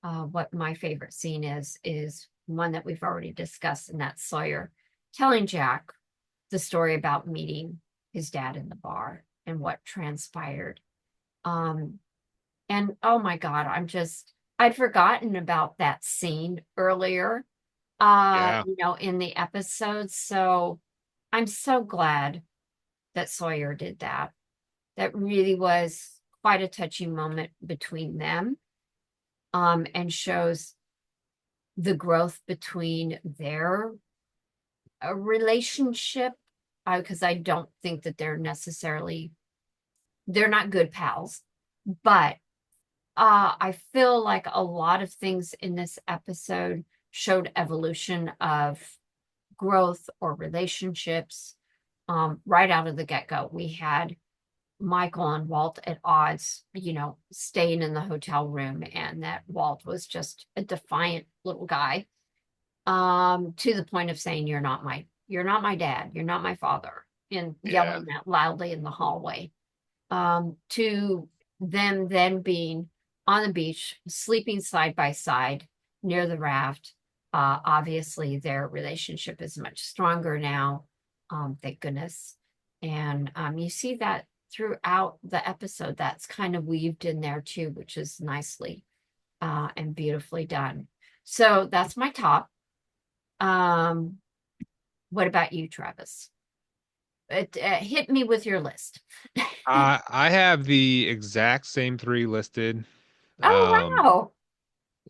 what my favorite scene is one that we've already discussed, and that's Sawyer telling Jack the story about meeting his dad in the bar and what transpired. Um, and oh my God, I'd forgotten about that scene earlier,
Yeah.
in the episode. So I'm so glad that Sawyer did that. That really was quite a touching moment between them, and shows the growth between their relationship, because I don't think that they're not good pals, but I feel like a lot of things in this episode showed evolution of growth or relationships. Right out of the get-go, we had Michael and Walt at odds, staying in the hotel room, and that Walt was just a defiant little guy, to the point of saying, you're not my dad, you're not my father, and
Yeah.
yelling that loudly in the hallway. To them then being on the beach, sleeping side by side near the raft. Obviously, their relationship is much stronger now. Thank goodness. And you see that throughout the episode. That's kind of weaved in there too, which is nicely and beautifully done. So that's my top. Um, what about you, Travis? Hit me with your list.
I have the exact same three listed.
Oh,
Um,
wow.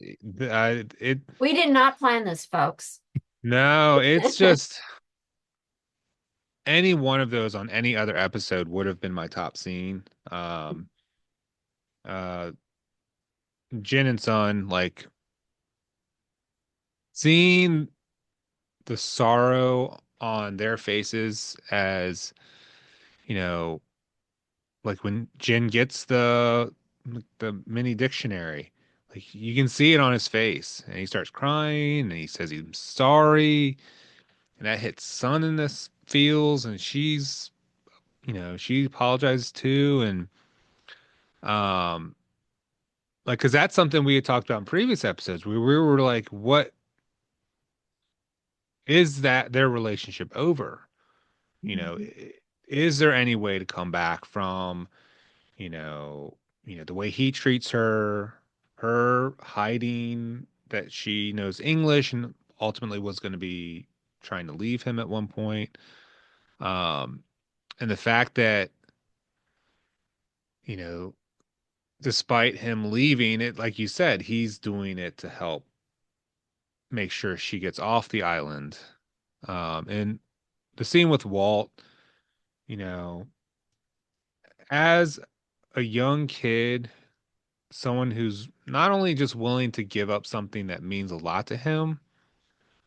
it
We did not plan this, folks.
no, it's just any one of those on any other episode would have been my top scene. Uh, Jin and Sun, like seeing the sorrow on their faces as, you know, like when Jin gets the mini dictionary, like you can see it on his face, and he starts crying, and he says he's sorry, and that hits Sun in this feels, and she apologizes too, and um, like because that's something we had talked about in previous episodes. We were like, what is that their relationship over? You know,
Mhm.
is there any way to come back from, the way he treats her, her hiding that she knows English and ultimately was going to be trying to leave him at one point. Um, and the fact that, you know, despite him leaving it, like you said, he's doing it to help make sure she gets off the island. And the scene with Walt, you know, as a young kid, someone who's not only just willing to give up something that means a lot to him,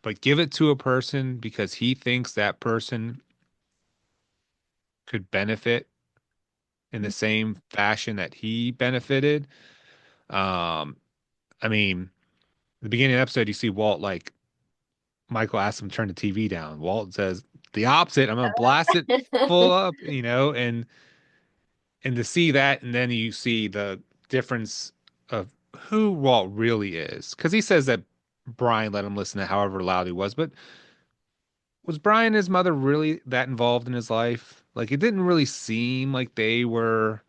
but give it to a person because he thinks that person could benefit in the same fashion that he benefited. Um, I mean, the beginning of the episode, you see Walt like Michael asks him to turn the TV down. Walt says the opposite. I'm gonna blast it full up, and to see that, and then you see the difference of who Walt really is, because he says that Brian let him listen to however loud he was, but was Brian and his mother really that involved in his life? Like, it didn't really seem like they were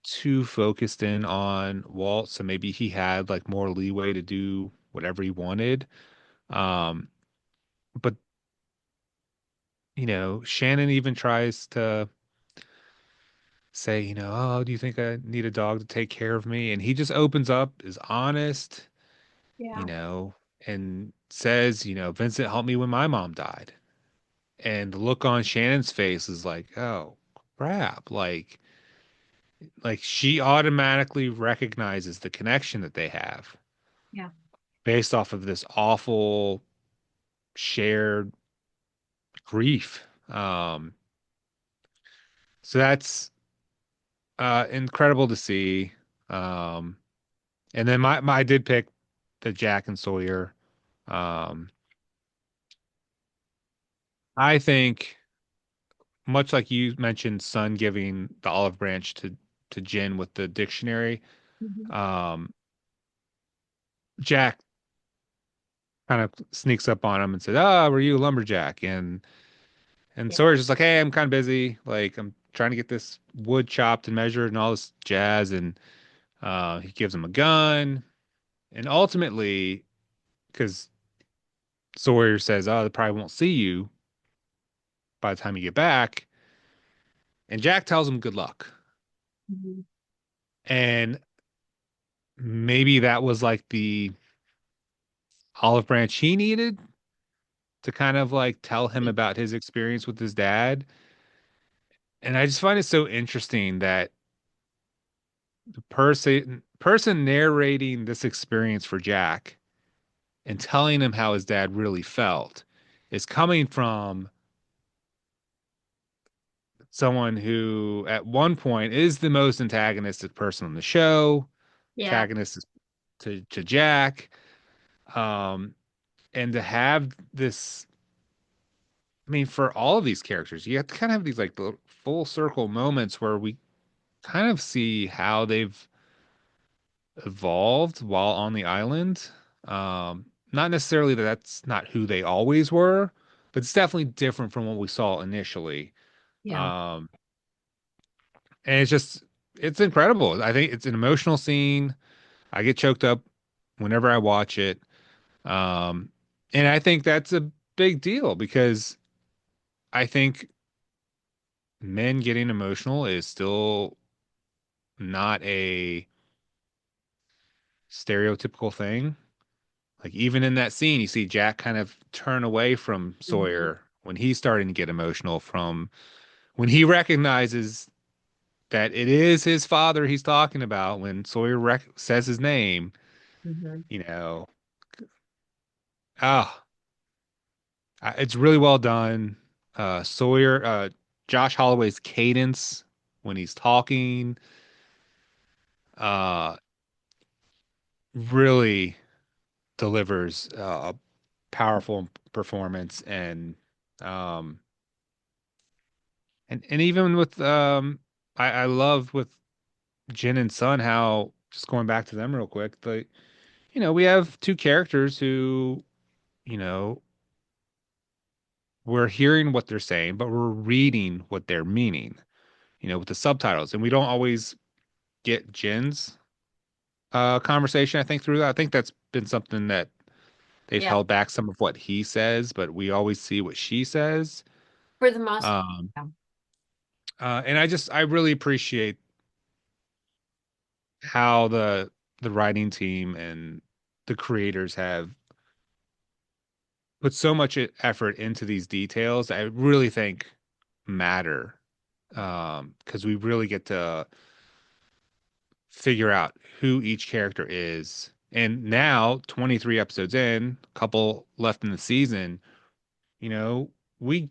too focused in on Walt, so maybe he had like more leeway to do whatever he wanted. Um, but Shannon even tries to say, oh, do you think I need a dog to take care of me? And he just opens up, is honest, you
Yeah.
know, and says, Vincent helped me when my mom died. And the look on Shannon's face is like, oh, crap. Like she automatically recognizes the connection that they have
Yeah.
based off of this awful shared grief. So that's incredible to see. Um, and then I did pick the Jack and Sawyer. Um, I think much like you mentioned, Sun giving the olive branch to Jin with the dictionary.
Mhm.
Um, Jack kind of sneaks up on him and said, "Ah, were you a lumberjack?" And
Yeah.
Sawyer's just like, "Hey, I'm kind of busy. Like, I'm trying to get this wood chopped and measured and all this jazz." And he gives him a gun. And ultimately, because Sawyer says, "Oh, they probably won't see you by the time you get back," and Jack tells him, "Good luck."
Mhm.
And maybe that was like the olive branch he needed to kind of like tell him about his experience with his dad. And I just find it so interesting that the person narrating this experience for Jack and telling him how his dad really felt is coming from someone who at one point is the most antagonistic person on the show,
Yeah.
antagonist to Jack. Um, and to have this, I mean, for all of these characters, you have to kind of have these like the full circle moments where we kind of see how they've evolved while on the island. Not necessarily that that's not who they always were, but it's definitely different from what we saw initially.
Yeah.
Um, and it's incredible. I think it's an emotional scene. I get choked up whenever I watch it. Um, and I think that's a big deal because I think men getting emotional is still not a stereotypical thing. Like even in that scene, you see Jack kind of turn away from
Mhm.
Sawyer when he's starting to get emotional from when he recognizes that it is his father he's talking about when Sawyer says his name,
Mhm.
you know. Ah, it's really well done. Josh Holloway's cadence when he's talking, uh, really delivers a powerful performance um and even with I love with Jin and Sun how just going back to them real quick, we have two characters who, you know, we're hearing what they're saying, but we're reading what they're meaning, with the subtitles. And we don't always get Jin's conversation, I think, through that. I think that's been something that they've
Yeah.
held back some of what he says, but we always see what she says.
For the most.
Um,
Yeah.
and I really appreciate how the writing team and the creators have put so much effort into these details. I really think matter because we really get to. figure out who each character is. And now, 23 episodes in, couple left in the season, you know, we,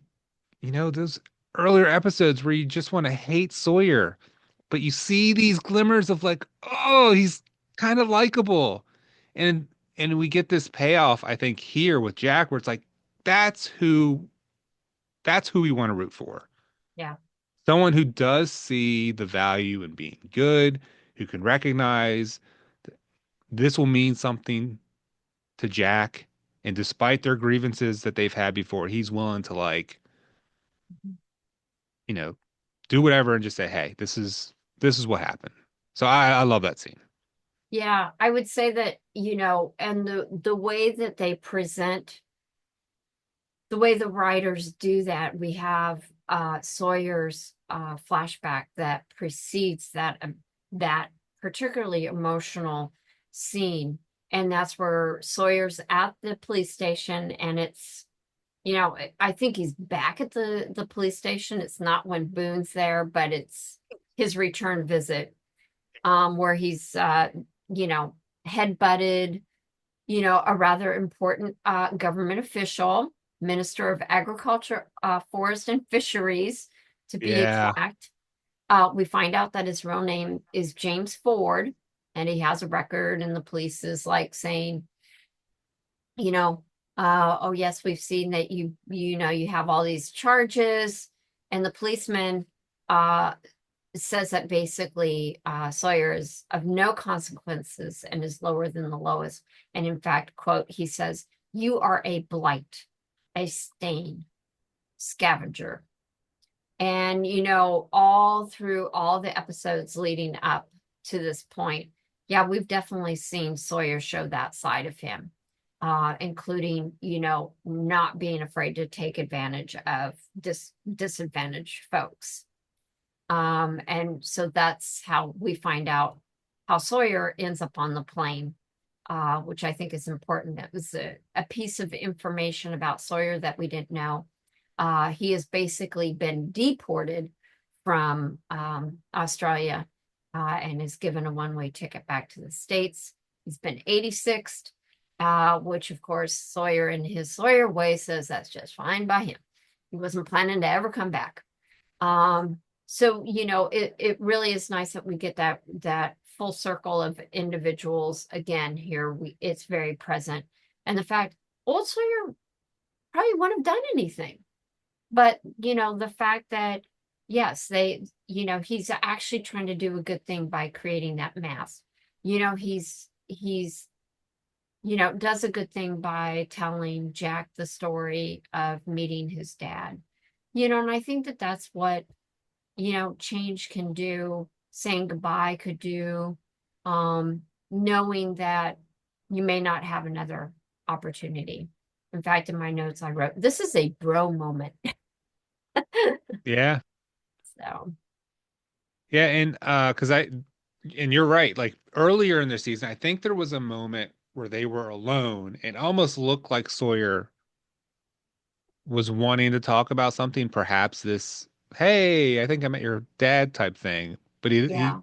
those earlier episodes where you just want to hate Sawyer, but you see these glimmers of like, oh, he's kind of likable. And we get this payoff, I think, here with Jack, where it's like, that's who that's who we want to root for.
Yeah.
Someone who does see the value in being good, who can recognize this will mean something to Jack. And despite their grievances that they've had before, he's willing to like, you know, do whatever and just say, hey, this is what happened. So I love that scene.
Yeah, I would say that, and the way that they present, the way the writers do that, we have Sawyer's flashback that precedes that particularly emotional scene, and that's where Sawyer's at the police station, and it's, I think he's back at the police station. It's not when Boone's there, but it's his return visit, where he's you know, head butted, a rather important government official, Minister of Agriculture, Forest and Fisheries, to be
Yeah.
exact. We find out that his real name is James Ford, and he has a record, and the police is like saying, you know, oh yes, we've seen that you have all these charges, and the policeman uh says that basically Sawyer is of no consequences and is lower than the lowest. And in fact, quote, he says, "You are a blight, a stain, scavenger." And, all through all the episodes leading up to this point, yeah, we've definitely seen Sawyer show that side of him, including, not being afraid to take advantage of disadvantaged folks. And so that's how we find out how Sawyer ends up on the plane, which I think is important. That was a piece of information about Sawyer that we didn't know. He has basically been deported from Australia, and is given a one-way ticket back to the States. He's been 86th, which of course Sawyer in his Sawyer way says that's just fine by him. He wasn't planning to ever come back. So, it really is nice that we get that full circle of individuals again here. It's very present. And the fact old Sawyer probably wouldn't have done anything. But, the fact that yes, he's actually trying to do a good thing by creating that mask. He's does a good thing by telling Jack the story of meeting his dad. And I think that that's what change can do, saying goodbye could do, knowing that you may not have another opportunity. In fact, in my notes, I wrote, this is a bro moment.
Yeah.
So,
Yeah. And you're right. Like earlier in the season, I think there was a moment where they were alone and almost looked like Sawyer was wanting to talk about something, perhaps this, hey, I think I met your dad type thing, but
yeah.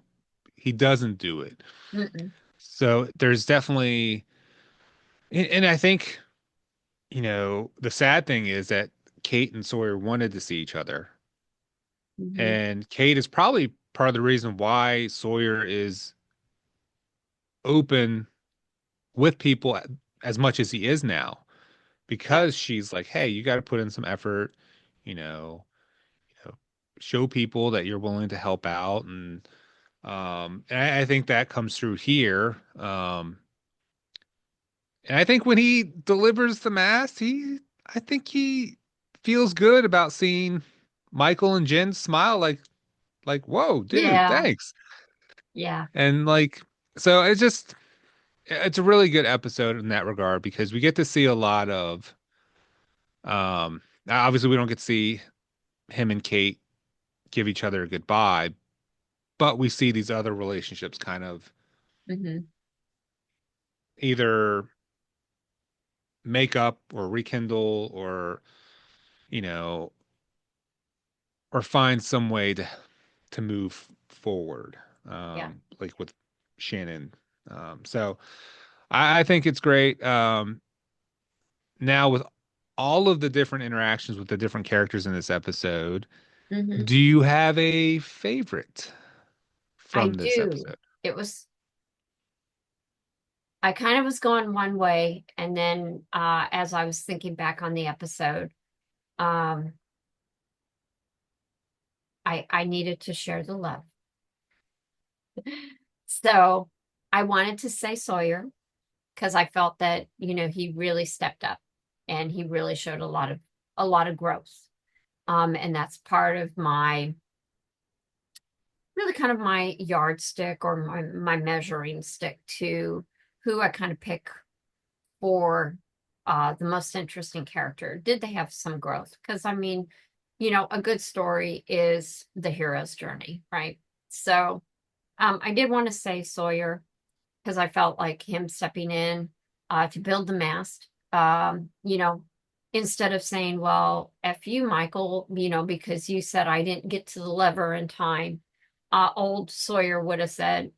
he doesn't do it.
Mm-mm.
So there's definitely, and I think, the sad thing is that Kate and Sawyer wanted to see each other.
Mm-hmm.
And Kate is probably part of the reason why Sawyer is open with people as much as he is now,
Yeah.
because she's like, hey, you got to put in some effort, you know, show people that you're willing to help out. And I think that comes through here. And I think when he delivers the mask, I think he feels good about seeing Michael and Jen smile like, whoa, dude,
Yeah.
thanks.
Yeah.
And like, so it's a really good episode in that regard because we get to see a lot of, obviously we don't get to see him and Kate give each other a goodbye, but we see these other relationships kind of
Mm-hmm.
either make up or rekindle you know, or find some way to move forward.
Yeah.
Like with Shannon. So I think it's great. Now with all of the different interactions with the different characters in this episode,
Hmm.
do you have a favorite
I
from this
do.
episode?
It was, I kind of was going one way, and then as I was thinking back on the episode, um, I needed to share the love. So I wanted to say Sawyer because I felt that, he really stepped up and he really showed a lot of growth. And that's part of my really kind of my yardstick or my measuring stick to who I kind of pick for the most interesting character. Did they have some growth? Because I mean, a good story is the hero's journey, right? So I did want to say Sawyer because I felt like him stepping in to build the mast. Instead of saying, well, F you, Michael, because you said I didn't get to the lever in time, old Sawyer would have said,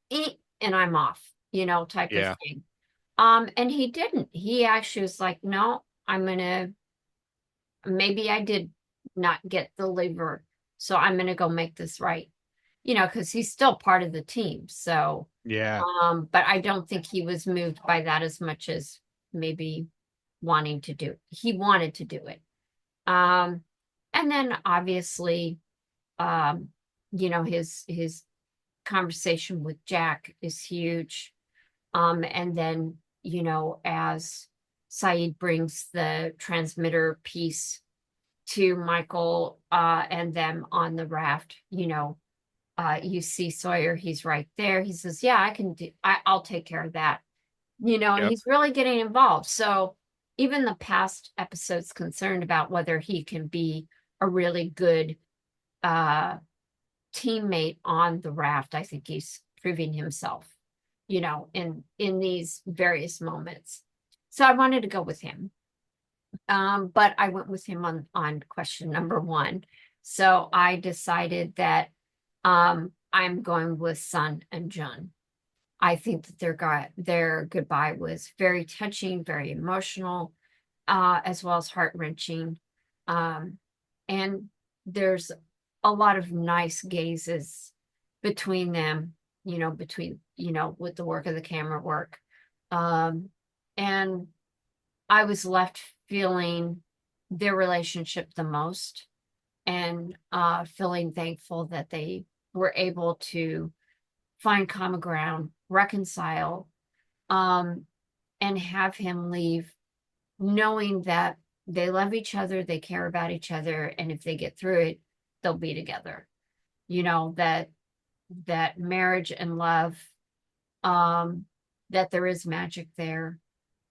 and I'm off, type of
Yeah.
thing. And he didn't. He actually was like, no, maybe I did not get the lever, so I'm gonna go make this right, because he's still part of the team. So,
Yeah.
but I don't think he was moved by that as much as maybe wanting to do. He wanted to do it. Um, and then obviously, um, his conversation with Jack is huge. And then, as Saeed brings the transmitter piece to Michael and them on the raft, you see Sawyer, he's right there. He says, yeah, I'll take care of that. And
Yep.
he's really getting involved. So even the past episodes concerned about whether he can be a really good uh teammate on the raft, I think he's proving himself, in these various moments. So I wanted to go with him. But I went with him on question number one. So I decided that I'm going with Sun and Jun. I think that their goodbye was very touching, very emotional, as well as heart-wrenching. Um, and there's a lot of nice gazes between them, with the work of the camera work. Um, and I was left feeling their relationship the most and feeling thankful that they were able to find common ground, reconcile, um, and have him leave knowing that they love each other, they care about each other, and if they get through it, they'll be together. That marriage and love, um, that there is magic there,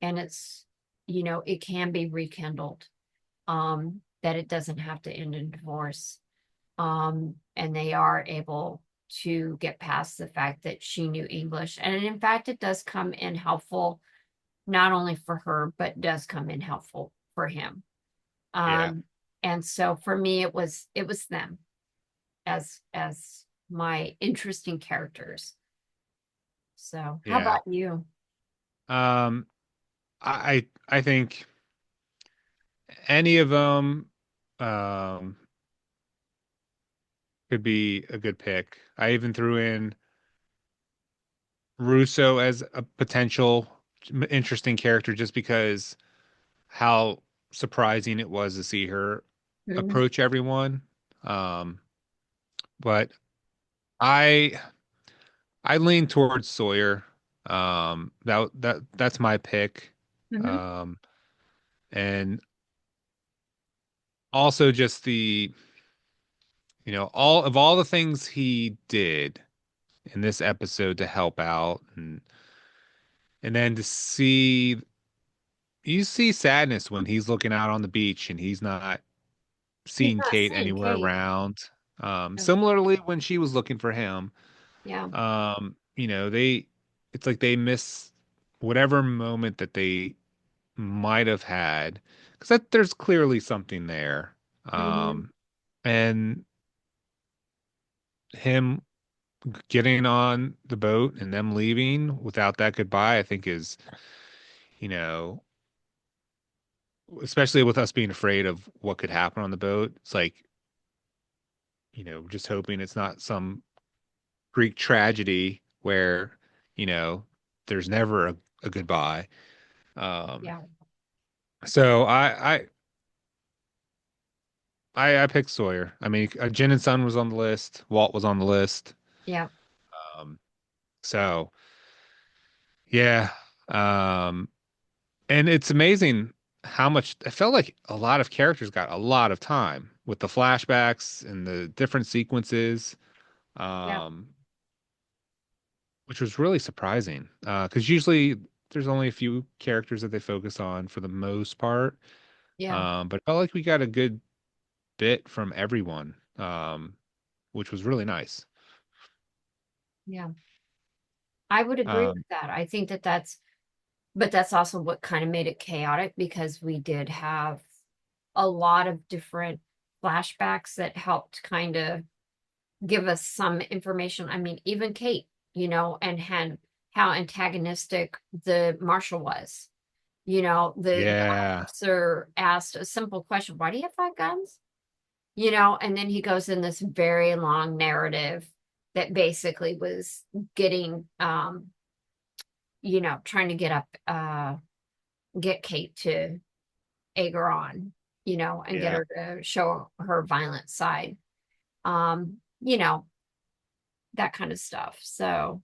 and it can be rekindled. That it doesn't have to end in divorce. And they are able to get past the fact that she knew English. And in fact, it does come in helpful, not only for her, but does come in helpful for him.
Yeah.
Um, and so for me, it was them as my interesting characters. So how
Yeah.
about you?
Um, I think any of them um could be a good pick. I even threw in Russo as a potential interesting character just because how surprising it was to see her
Mhm.
approach everyone. Um, but I I lean towards Sawyer. That's my pick.
Mhm.
Um, and also just all the things he did in this episode to help out and then to see you see sadness when he's looking out on the beach and he's not
He's
seeing
not
Kate
seeing
anywhere
Kate.
around.
Yeah.
Similarly when she was looking for him,
Yeah.
they it's like they miss whatever moment that they might have had because that there's clearly something there.
Mhm.
And him getting on the boat and them leaving without that goodbye, I think is, you know, especially with us being afraid of what could happen on the boat. It's like, just hoping it's not some Greek tragedy where, you know, there's never a goodbye. Um,
Yeah.
so I picked Sawyer. I mean, Jin and Sun was on the list. Walt was on the list.
Yeah.
Um, so yeah. Um, and it's amazing how much I felt like a lot of characters got a lot of time with the flashbacks and the different sequences,
Yeah.
um, which was really surprising. Because usually there's only a few characters that they focus on for the most part.
Yeah.
But it felt like we got a good bit from everyone, which was really nice.
Yeah. I would agree
Um,
with that. I think that but that's also what kind of made it chaotic because we did have a lot of different flashbacks that helped kind of give us some information. I mean, even Kate, and had how antagonistic the marshal was. The
yeah,
officer asked a simple question, why do you have five guns? And then he goes in this very long narrative that basically was getting trying to get Kate to egg her on, and get
yeah.
her to show her violent side. Um, you know, that kind of stuff. So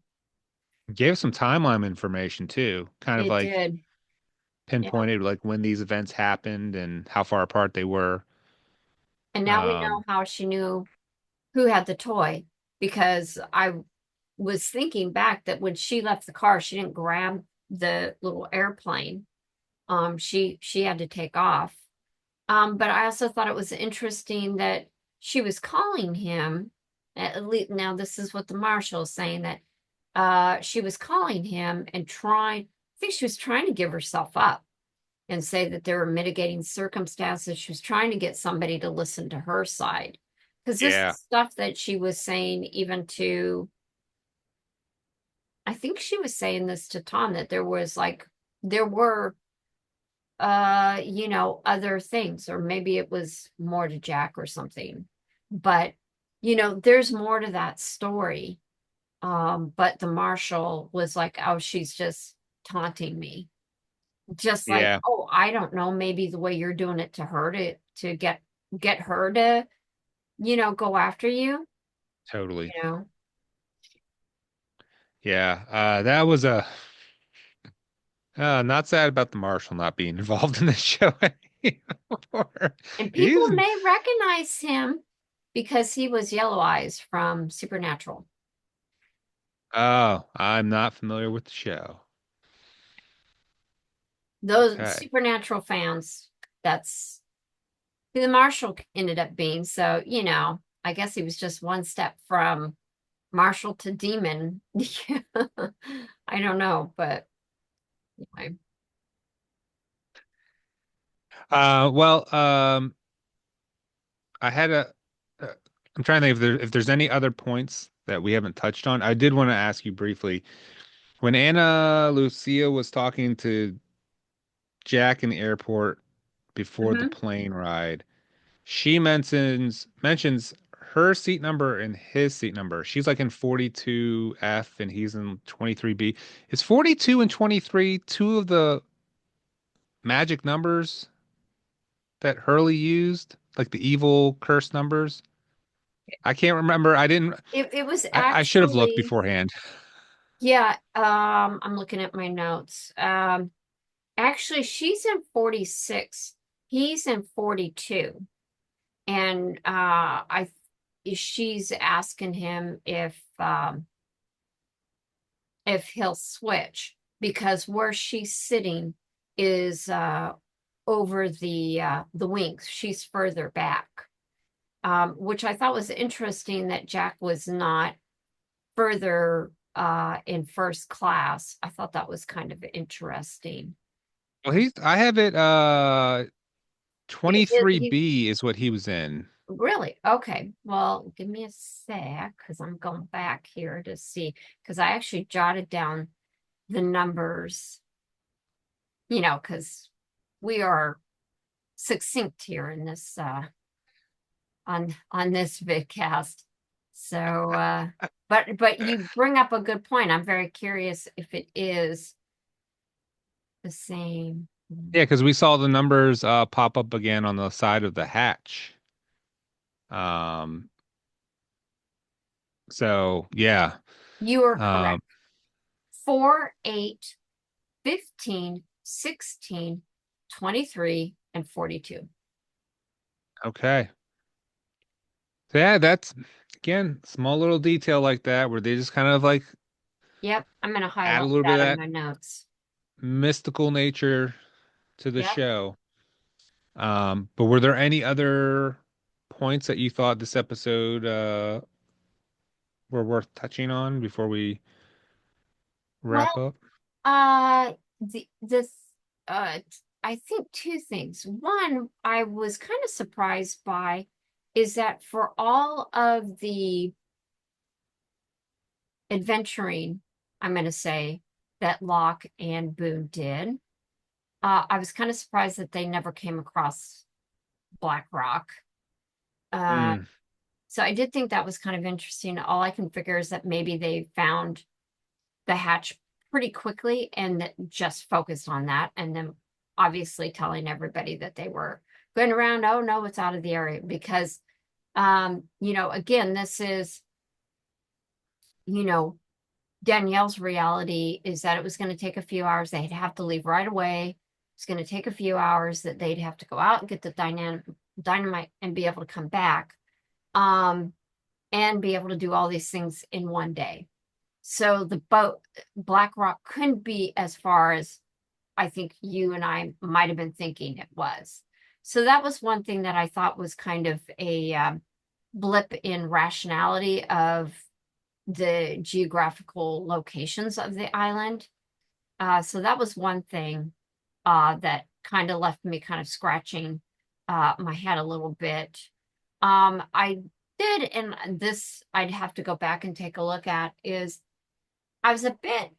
Gave some timeline information too, kind of
it
like
did. Yeah.
pinpointed like when these events happened and how far apart they were.
And now we know
Um,
how she knew who had the toy because I was thinking back that when she left the car, she didn't grab the little airplane. She had to take off. But I also thought it was interesting that she was calling him. At least now, this is what the marshal is saying that she was calling him and trying. I think she was trying to give herself up and say that there were mitigating circumstances. She was trying to get somebody to listen to her side because this is
yeah,
stuff that she was saying even to. I think she was saying this to Tom that there were other things, or maybe it was more to Jack or something. But, there's more to that story. But the marshal was like, oh, she's just taunting me. Just like,
yeah,
oh, I don't know, maybe the way you're doing it to her to get her to, go after you,
totally.
you know.
Yeah, that was a not sad about the marshal not being involved in the show anymore.
And people
He's
may recognize him because he was Yellow Eyes from Supernatural.
I'm not familiar with the show.
Those
Okay.
Supernatural fans, that's who the Marshall ended up being. So, I guess he was just one step from Marshall to Demon. I don't know, but anyway.
Well, I had uh, I'm trying to think if there's any other points that we haven't touched on. I did want to ask you briefly when Anna Lucia was talking to Jack in the airport before the
Mhm.
plane ride. She mentions her seat number and his seat number. She's like in 42F and he's in 23B. Is 42 and 23 two of the magic numbers that Hurley used? Like the evil curse numbers? I can't remember.
It was
I should have looked
actually,
beforehand.
yeah, I'm looking at my notes. Actually, she's in 46. He's in 42. And I she's asking him if he'll switch because where she's sitting is over the wings. She's further back, which I thought was interesting that Jack was not further in first class. I thought that was kind of interesting.
Well, I have it
He
23B is what he was in.
Really? Okay. Well, give me a sec because I'm going back here to see because I actually jotted down the numbers, because we are succinct here in this on this vidcast. So but you bring up a good point. I'm very curious if it is the same.
Yeah, because we saw the numbers pop up again on the side of the hatch. Um, so yeah.
You are
Um,
correct. 4, 8, 15, 16, 23, and 42.
okay. So yeah, that's again, small little detail like that where they just kind of like
Yep, I'm going to
add a
highlight
little bit of
that in
that
my notes.
mystical nature to the
Yep.
show. But were there any other points that you thought this episode were worth touching on before we wrap
Well,
up?
this uh I think two things. One, I was kind of surprised by is that for all of the adventuring, I'm going to say that Locke and Boone did, I was kind of surprised that they never came across Black Rock. Uh,
Mm,
so I did think that was kind of interesting. All I can figure is that maybe they found the hatch pretty quickly and that just focused on that. And then obviously telling everybody that they were going around, oh no, it's out of the area because again, this is, you know, Danielle's reality is that it was going to take a few hours. They'd have to leave right away. It's going to take a few hours that they'd have to go out and get the dynamite and be able to come back. Um, and be able to do all these things in one day. So the boat, Black Rock, couldn't be as far as I think you and I might have been thinking it was. So that was one thing that I thought was kind of a blip in rationality of the geographical locations of the island. So that was one thing that kind of left me kind of scratching my head a little bit. I did, and this I'd have to go back and take a look at, is I was a bit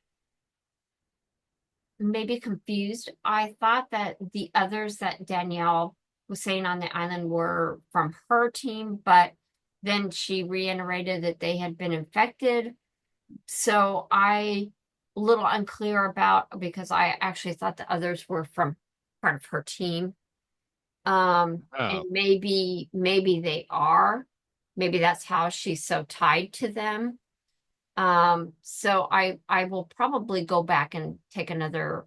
maybe confused. I thought that the others that Danielle was saying on the island were from her team, but then she reiterated that they had been infected. So I a little unclear about because I actually thought the others were from part of her team. And
oh,
maybe they are. Maybe that's how she's so tied to them. So I will probably go back and take another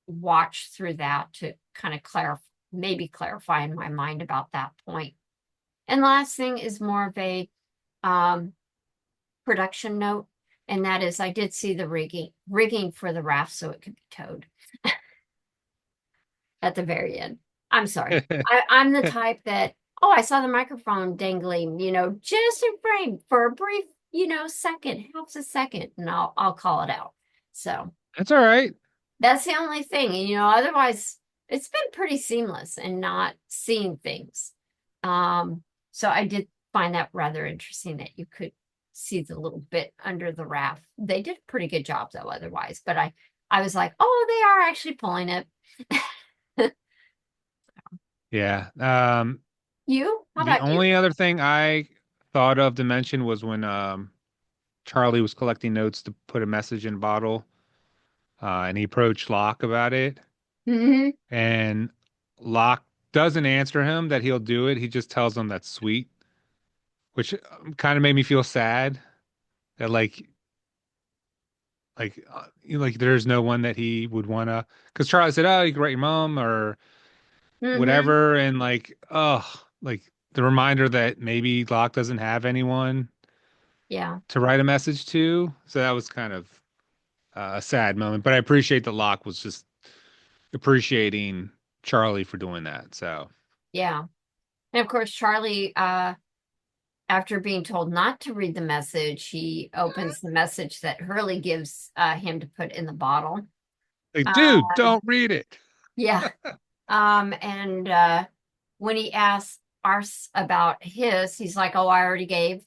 watch through that to kind of clarify in my mind about that point. And the last thing is more of a um, production note, and that is I did see the rigging for the raft so it could be towed at the very end. I'm sorry. I'm the type that, oh, I saw the microphone dangling, just in frame for a brief, second, half a second, and I'll call it out. So
that's all right.
that's the only thing. And, otherwise it's been pretty seamless and not seeing things. Um, so I did find that rather interesting that you could see the little bit under the raft. They did a pretty good job though, otherwise, but I was like, oh, they are actually pulling it.
Yeah.
You? How
The
about you?
only other thing I thought of to mention was when Charlie was collecting notes to put a message in a bottle, and he approached Locke about it,
Hmm.
and Locke doesn't answer him that he'll do it. He just tells him that's sweet, which kind of made me feel sad that like there's no one that he would wanna. Because Charlie said, "Oh, you can write your mom or
Hmm.
whatever," and like the reminder that maybe Locke doesn't have anyone
Yeah.
to write a message to. So that was kind of a sad moment. But I appreciate that Locke was just appreciating Charlie for doing that. So
Yeah. And of course, Charlie, after being told not to read the message, he opens the message that Hurley gives him to put in the bottle.
like,
Uh,
dude, don't read it.
yeah. And when he asks, ours about his, he's like, "Oh, I already gave."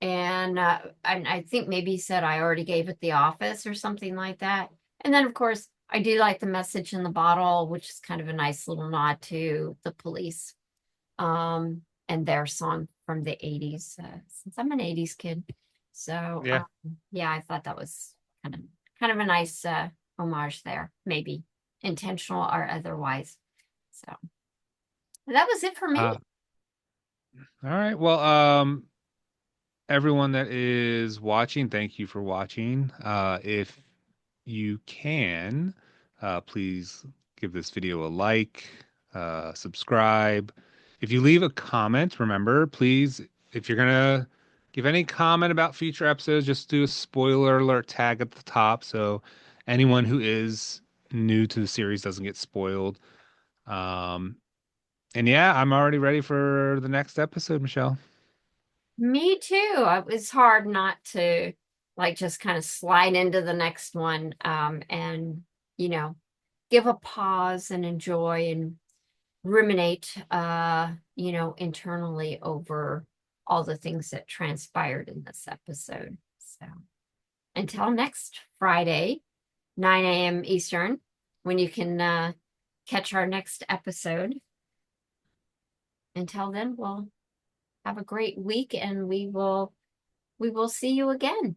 And I think maybe he said I already gave at the office or something like that. And then of course I do like the message in the bottle, which is kind of a nice little nod to the Police, and their song from the 80s, since I'm an 80s kid. So
Yeah.
yeah, I thought that was kind of a nice homage there, maybe intentional or otherwise. So that was it for me.
All right. Well, everyone that is watching, thank you for watching. If you can, please give this video a like, subscribe. If you leave a comment, remember, please, if you're gonna give any comment about future episodes, just do a spoiler alert tag at the top so anyone who is new to the series doesn't get spoiled. Um, and yeah, I'm already ready for the next episode, Michelle.
Me too. It was hard not to like just kind of slide into the next one, and you know, give a pause and enjoy and ruminate, internally over all the things that transpired in this episode. So until next Friday, 9 a.m. Eastern, when you can catch our next episode. Until then, we'll have a great week and we will see you again.